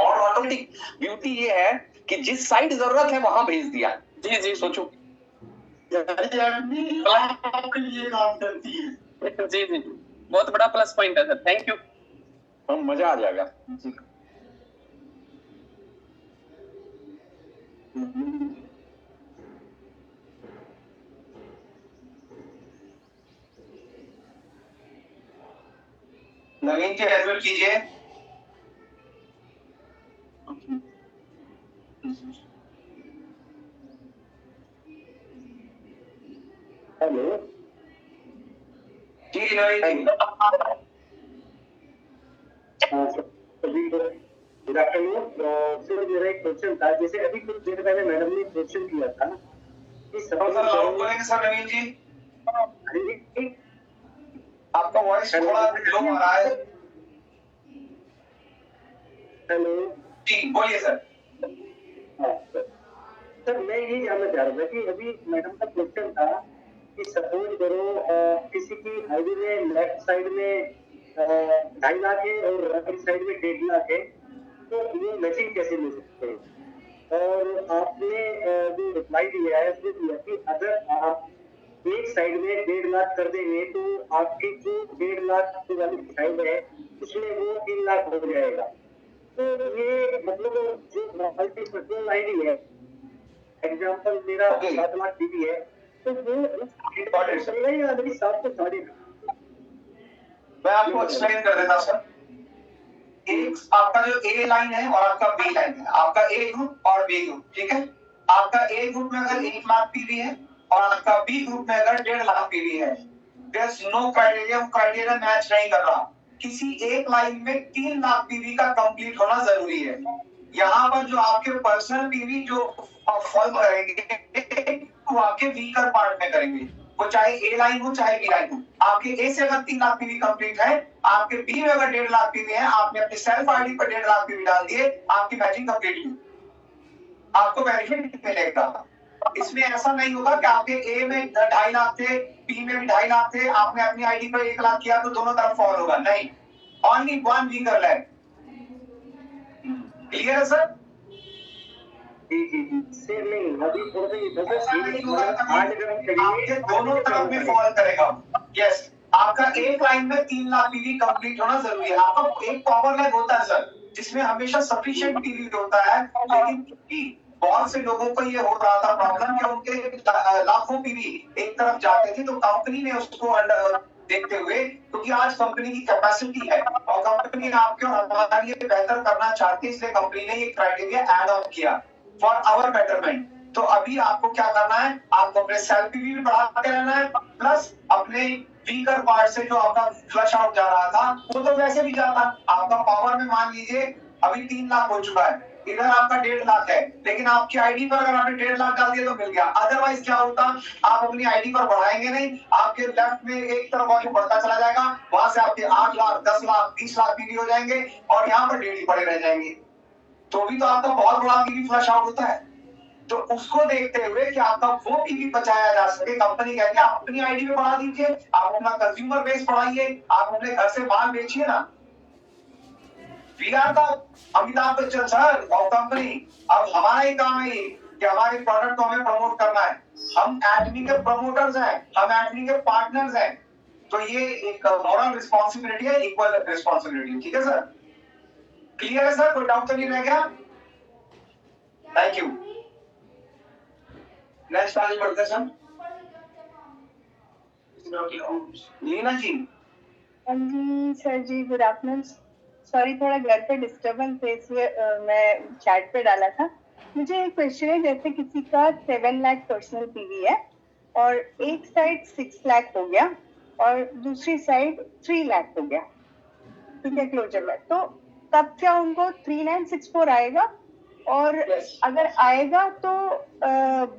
और ऑटोमेटिक ब्यूटी ये है कि जिस साइड जरूरत है वहां भेज दिया। जी सोचो आपके लिए काम करती है। जी बहुत बड़ा प्लस पॉइंट है सर, थैंक यू। मजा आ जाएगा। नवीन जी एडमिट कीजिए। हेलो जी नवीन जी। गुड आफ्टरनून सर, मेरा एक क्वेश्चन था, जैसे अभी कुछ देर पहले मैडम ने क्वेश्चन किया था कि बोलेंगे सर नवीन जी, आपका वॉइस थोड़ा लो आ रहा है। हेलो जी बोलिए सर। सर मैं ये जानना चाह रहा था कि अभी मैडम का क्वेश्चन था कि सपोज करो किसी की आईडी में लेफ्ट साइड में 2.5 लाख है और राइट साइड में 1.5 लाख है, तो ये मैचिंग कैसे ले सकते हैं? और आपने जो रिप्लाई दिया है उसमें दिया कि अगर आप एक साइड में 1.5 लाख कर देंगे तो आपकी जो 1.5 लाख वाली साइड है उसमें वो 3 लाख हो जाएगा। तो ये मतलब जो मल्टी पर्सनल आईडी है, एग्जाम्पल मेरा 7 लाख पीवी है, तो वो या नहीं 7 से 8.5? मैं आपको एक्सप्लेन कर देता सर। एक आपका जो ए लाइन है और आपका बी लाइन है, आपका ए ग्रुप और बी ग्रुप, ठीक है। आपका ए ग्रुप में अगर 1 लाख पीवी है और आपका बी ग्रुप में अगर 1.5 लाख पीवी है, देयर नो क्राइटेरिया मैच नहीं कर रहा। किसी एक लाइन में 3 लाख पीवी का कंप्लीट होना जरूरी है। यहाँ पर जो आपके पर्सनल पीवी जो फॉल करेंगे वो आपके वीकर पार्ट में करेंगे, वो चाहे ए लाइन हो चाहे बी लाइन हो। आपके ए से अगर 3 लाख पीवी कंप्लीट है, आपके बी में अगर 1.5 लाख पीवी है, आपने अपनी सेल्फ आईडी पर 1.5 लाख पीवी डाल दिए, आपकी मैचिंग कंप्लीट हुई, आपको बेनिफिट मिलेगा। इसमें ऐसा नहीं होगा कि आपके ए में 2.5 लाख थे, बी में भी 2.5 लाख थे, आपने अपनी आईडी पर 1 लाख किया तो दोनों तरफ फॉल होगा, नहीं, only one weaker lag. Clear है सर? जी सर, नहीं अभी थोड़ा सा आपके दोनों तरफ में फॉल करेगा। यस, आपका एक लाइन में 3 लाख पीवी कंप्लीट होना जरूरी है। आपका एक पावर लैग होता है सर, जिसमें हमेशा सफिशिएंट पीवी होता है, लेकिन क्योंकि बहुत से लोगों को ये हो रहा था प्रॉब्लम कि उनके लाखों पीवी एक तरफ जाते थे, तो कंपनी ने उसको अंडर देखते हुए, क्योंकि आज कंपनी की कैपेसिटी है और कंपनी आपके और हमारे लिए बेहतर करना चाहती है, इसलिए कंपनी ने ये क्राइटेरिया ऐड ऑन किया फॉर आवर बेटरमेंट। तो अभी आपको क्या करना है, आपको अपने सेल्फ पीवी भी बढ़ाते रहना है, प्लस अपने वीकर पार्ट से जो आपका फ्लश आउट जा रहा था वो तो वैसे भी जाता। आपका पावर में मान लीजिए अभी 3 लाख हो चुका है, इधर आपका 1.5 लाख है, लेकिन आपकी आईडी पर अगर आपने 1.5 लाख डाल दिया तो मिल गया। अदरवाइज क्या होता, आप अपनी आईडी पर बढ़ाएंगे नहीं, आपके लेफ्ट में एक तरफ वॉल्यूम बढ़ता चला जाएगा, वहां से आपके 8 लाख 10 लाख 20 लाख पीवी हो जाएंगे और यहाँ पर डेली पड़े रह जाएंगे। तो भी तो आपका बहुत बड़ा पीवी फ्लश आउट होता है। तो उसको देखते हुए कि आपका वो पीवी बचाया जा सके, कंपनी कहती है आप अपनी आईडी पे बढ़ा दीजिए, आप अपना कंज्यूमर बेस बढ़ाइए, आप अपने घर से माल बेचिए ना। We are the Amitabh Bachchan sir और कंपनी। अब हमारा ही काम है ये कि हमारे प्रोडक्ट को हमें प्रमोट करना है। हम एडमी के प्रमोटर्स हैं, हम एडमी के पार्टनर्स हैं। तो ये एक मॉरल रिस्पॉन्सिबिलिटी है, इक्वल रिस्पॉन्सिबिलिटी। ठीक है सर, क्लियर है सर, कोई डाउट तो नहीं रह गया? Thank you. नेक्स्ट आगे बढ़ते सर। लीना जी। हाँ जी सर जी, गुड आफ्टरनून। सॉरी, थोड़ा घर पे डिस्टर्बेंस है इसलिए मैं चैट पे डाला था। मुझे एक क्वेश्चन है, जैसे किसी का 7 लाख पर्सनल पीवी है और एक साइड 6 लाख हो गया और दूसरी साइड 3 लाख हो गया, ठीक है, क्लोजर में, तो तब क्या उनको 3964 आएगा? और अगर आएगा तो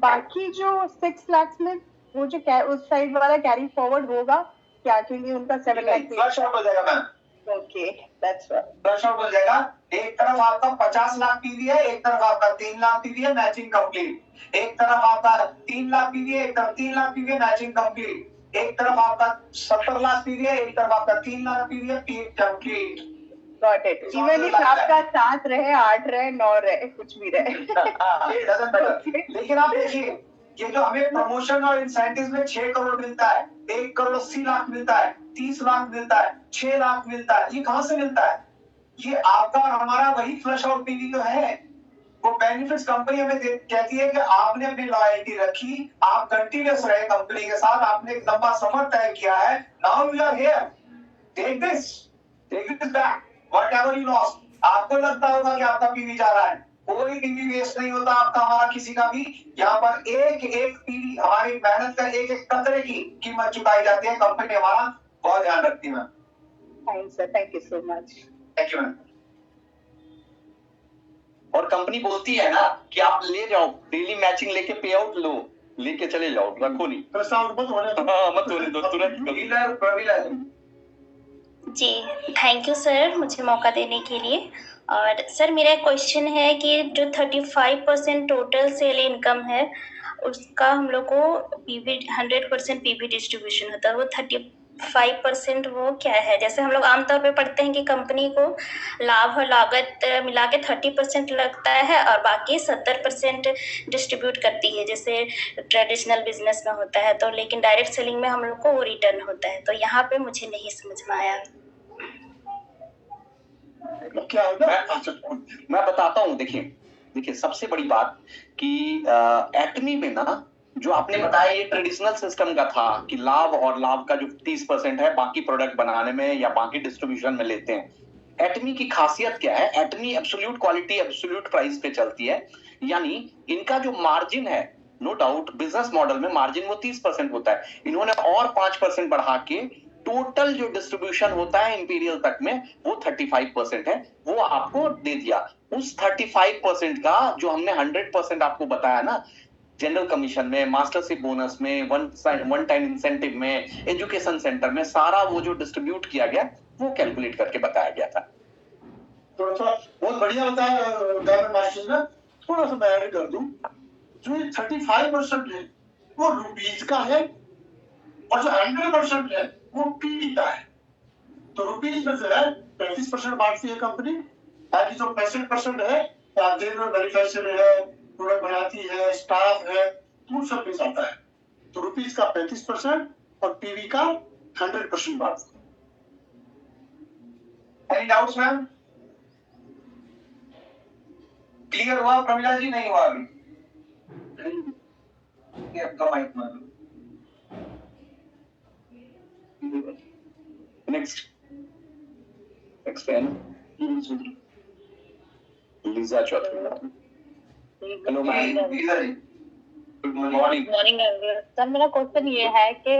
बाकी जो 6 लाख में वो जो उस साइड वाला कैरी फॉरवर्ड होगा क्या, क्योंकि उनका 7 लाख फ्लश आउट हो जाएगा ma'am. Okay, that's what. Flush out हो जाएगा। एक तरफ आपका 50 लाख पीवी है, एक तरफ आपका 3 लाख पीवी है, मैचिंग कंप्लीट। एक तरफ आपका 3 लाख पीवी है, एक तरफ 3 लाख पीवी है, मैचिंग कंप्लीट। एक तरफ आपका 70 लाख पीवी है, एक तरफ आपका 3 लाख पीवी है, complete. Got it. Even if आपका 7 रहे, 8 रहे, 9 रहे, कुछ भी रहे। लेकिन आप देखिए, ये जो हमें प्रमोशन और इंसेंटिव में 6 करोड़ मिलता है, 1 करोड़ 80 लाख मिलता है, 30 लाख मिलता है, 6 लाख मिलता है, ये कहां से मिलता है? ये आपका और हमारा वही फ्लश आउट पीवी जो है, वो बेनिफिट्स कंपनी हमें कहती है कि आपने अपनी लॉयल्टी रखी, आप कंटिन्यूस रहे कंपनी के साथ, आपने एक लंबा सफर तय किया है। Now you are here, take this back, whatever you lost. आपको लगता होगा कि आपका पीवी जा रहा है, कोई पीवी वेस्ट नहीं होता आपका, हमारा किसी का भी। यहाँ पर एक एक पीवी, हमारी मेहनत का एक एक कतरे की कीमत चुकाई जाती है। कंपनी हमारा बहुत ध्यान रखती है। Thank you so much. Thank you ma'am. और कंपनी बोलती है ना कि आप ले जाओ, डेली मैचिंग लेके पे आउट लो, लेके चले जाओ, रखो नहीं, मत होने दो तुरंत। जी, थैंक यू सर मुझे मौका देने के लिए। और सर मेरा क्वेश्चन है कि जो 35% टोटल सेल इनकम है उसका हम लोग को पीवी 100% पीवी डिस्ट्रीब्यूशन होता है, वो 35% वो क्या है? जैसे हम लोग आमतौर पे पढ़ते हैं कि कंपनी को लाभ और लागत मिला के 30% लगता है और बाकी 70% डिस्ट्रीब्यूट करती है, जैसे ट्रेडिशनल बिजनेस में होता है। तो लेकिन डायरेक्ट सेलिंग में हम लोग को वो रिटर्न होता है, तो यहाँ पे मुझे नहीं समझ में आया। क्या होगा? मैं बताता हूँ। देखिए सबसे बड़ी बात कि एटमी में ना, जो आपने बताया ये ट्रेडिशनल सिस्टम का था कि लाभ और लाभ का जो 30% है बाकी प्रोडक्ट बनाने में या बाकी डिस्ट्रीब्यूशन में लेते हैं। एटमी की खासियत क्या है? एटमी एब्सोल्यूट क्वालिटी एब्सोल्यूट प्राइस पे चलती है, यानी इनका जो मार्जिन है, नो डाउट बिजनेस मॉडल में मार्जिन वो 30% होता है, इन्होंने और 5% बढ़ा के टोटल जो डिस्ट्रीब्यूशन होता है इंपीरियल तक में वो 35% है, वो आपको दे दिया। उस 35% का जो हमने 100% आपको बताया ना, जनरल कमीशन में, मास्टरशिप बोनस में, वन टाइम इंसेंटिव में, एजुकेशन सेंटर में, सारा वो जो डिस्ट्रीब्यूट किया गया वो कैलकुलेट करके बताया गया था। थोड़ा सा बहुत बढ़िया बताया मास्टर ने। थोड़ा सा मैं ऐड कर दूं, जो ये 35% है वो रुपीज का है और जो 100% है वो पीवी का है। तो रुपीज में जो है 35% बांटती है कंपनी, बाकी जो 65% है जनरल मैन्युफैक्चर है, प्रोडक्ट बनाती है, स्टाफ है, तो सब में जाता है। तो रुपीज का 35% और पीवी का 100% बांटती है। Any doubts ma'am? क्लियर हुआ प्रमिला जी? नहीं हुआ अभी? आपका माइक मार लो। नेक्स्ट एक्सपेंड Lisa Chaudhary. Hello ma'am, good morning. Morning sir, मेरा क्वेश्चन ये है कि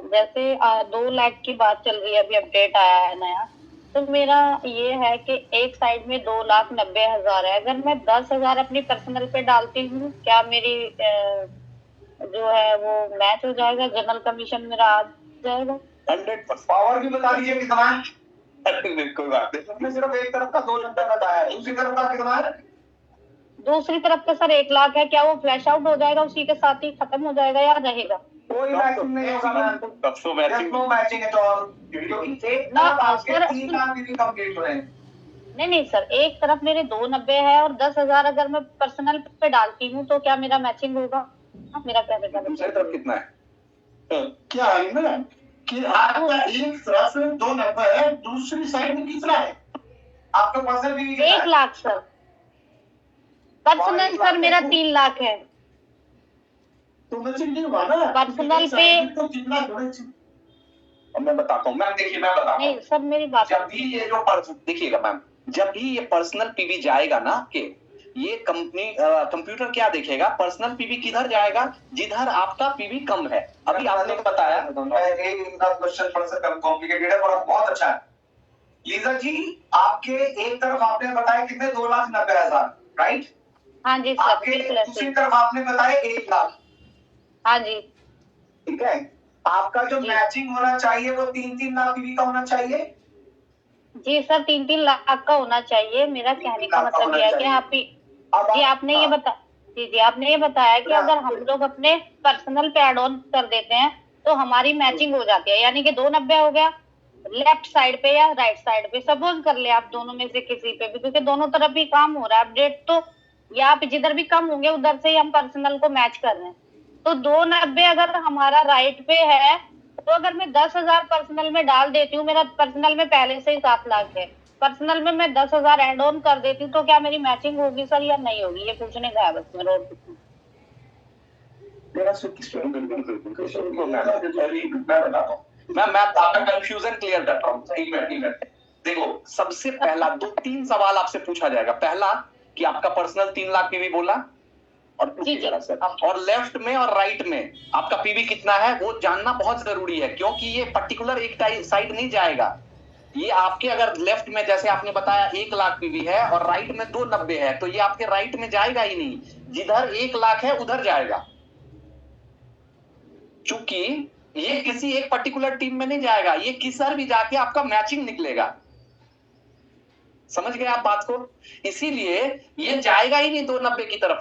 जैसे 2 लाख की बात चल रही है, अभी अपडेट आया है नया, तो मेरा ये है कि एक साइड में 2,90,000 है। अगर मैं 10,000 अपनी पर्सनल पे डालती हूँ, क्या मेरी जो है वो मैच हो जाएगा, जनरल कमीशन मेरा आ जाएगा? 100% पावर भी बता दीजिए कितना है। कोई बात नहीं, आपने सिर्फ एक तरफ का 2,90,000 बताया, दूसरी तरफ का कितना है? दूसरी तरफ का सर 1 लाख है। क्या वो फ्लैश आउट हो जाएगा, उसी के साथ ही खत्म हो जाएगा या रहेगा? कोई मैचिंग नहीं होगा मैम, तब तो matching no matching at all, क्योंकि एक ना, तरफ आपके सर, 3 लाख भी कंप्लीट हो रहे हैं। नहीं सर, एक तरफ मेरे 2,90 है और 10,000 अगर मैं पर्सनल पे डालती हूँ तो क्या मेरा मैचिंग होगा? मेरा कहने का दूसरी तरफ कितना है? क्या है ना कि आपका एक तरफ 290 है, दूसरी साइड में कितना है? आपका पर्सनल भी 1 लाख सर। पर्सनल सर मेरा 3 लाख है। तो मैचिंग नहीं हुआ ना, पर्सनल पे तो 3 लाख होने चाहिए। अब मैं बताता हूँ मैम, देखिए मैं बताता नहीं हूँ। सर, मेरी बात जब भी ये जो देखिएगा मैम, जब भी ये पर्सनल पीवी जाएगा ना आपके, ये कंप्यूटर क्या देखेगा, पर्सनल पीवी किधर जाएगा, जिधर आपका पीवी कम है। अभी आपने बताया, इनका क्वेश्चन थोड़ा सा कॉम्प्लिकेटेड है और बहुत अच्छा है। लीजा जी, आपके एक तरफ आपने बताया कितने, 2,90,000, राइट? हाँ जी सर, आपके दूसरी तरफ आपने बताया 1 लाख। हाँ जी, ठीक है, आपका जो मैचिंग होना चाहिए वो 3-3 लाख पीवी का होना चाहिए। जी सर, 3-3 लाख का होना चाहिए। मेरा कहने का मतलब यह है कि आप जी आपने ये बता जी आपने ये बताया कि अगर हम लोग अपने पर्सनल पे एड ऑन कर देते हैं तो हमारी मैचिंग हो जाती है, यानी कि 290 हो गया लेफ्ट साइड पे या राइट साइड पे। सपोज कर ले आप दोनों में से किसी पे भी, क्योंकि दोनों तरफ भी काम हो रहा है अपडेट, तो या आप जिधर भी कम होंगे उधर से ही हम पर्सनल को मैच कर रहे हैं। तो 290 अगर हमारा राइट पे है, तो अगर मैं 10,000 पर्सनल में डाल देती हूँ, मेरा पर्सनल में पहले से ही 7 लाख है, पर्सनल में मैं 10,000 एड ऑन कर देती हूँ, तो क्या मेरी मैचिंग होगी सर या नहीं होगी? ये पूछने का है बस मेरा। और मैं आपका कंफ्यूजन क्लियर करता हूँ। एक मिनट देखो, सबसे पहला 2-3 सवाल आपसे पूछा जाएगा। पहला कि आपका पर्सनल 3 लाख पीवी बोला, और और लेफ्ट में और राइट में आपका पीवी कितना है वो जानना बहुत जरूरी है, क्योंकि ये पर्टिकुलर एक साइड नहीं जाएगा। ये आपके अगर लेफ्ट में जैसे आपने बताया 1 लाख पीवी है और राइट में 290 है, तो ये आपके राइट में जाएगा ही नहीं, जिधर 1 लाख है उधर जाएगा। चूंकि ये किसी एक पर्टिकुलर टीम में नहीं जाएगा, ये किसर भी जाके आपका मैचिंग निकलेगा। समझ गए आप बात को? इसीलिए ये जाएगा ही नहीं 290 की तरफ।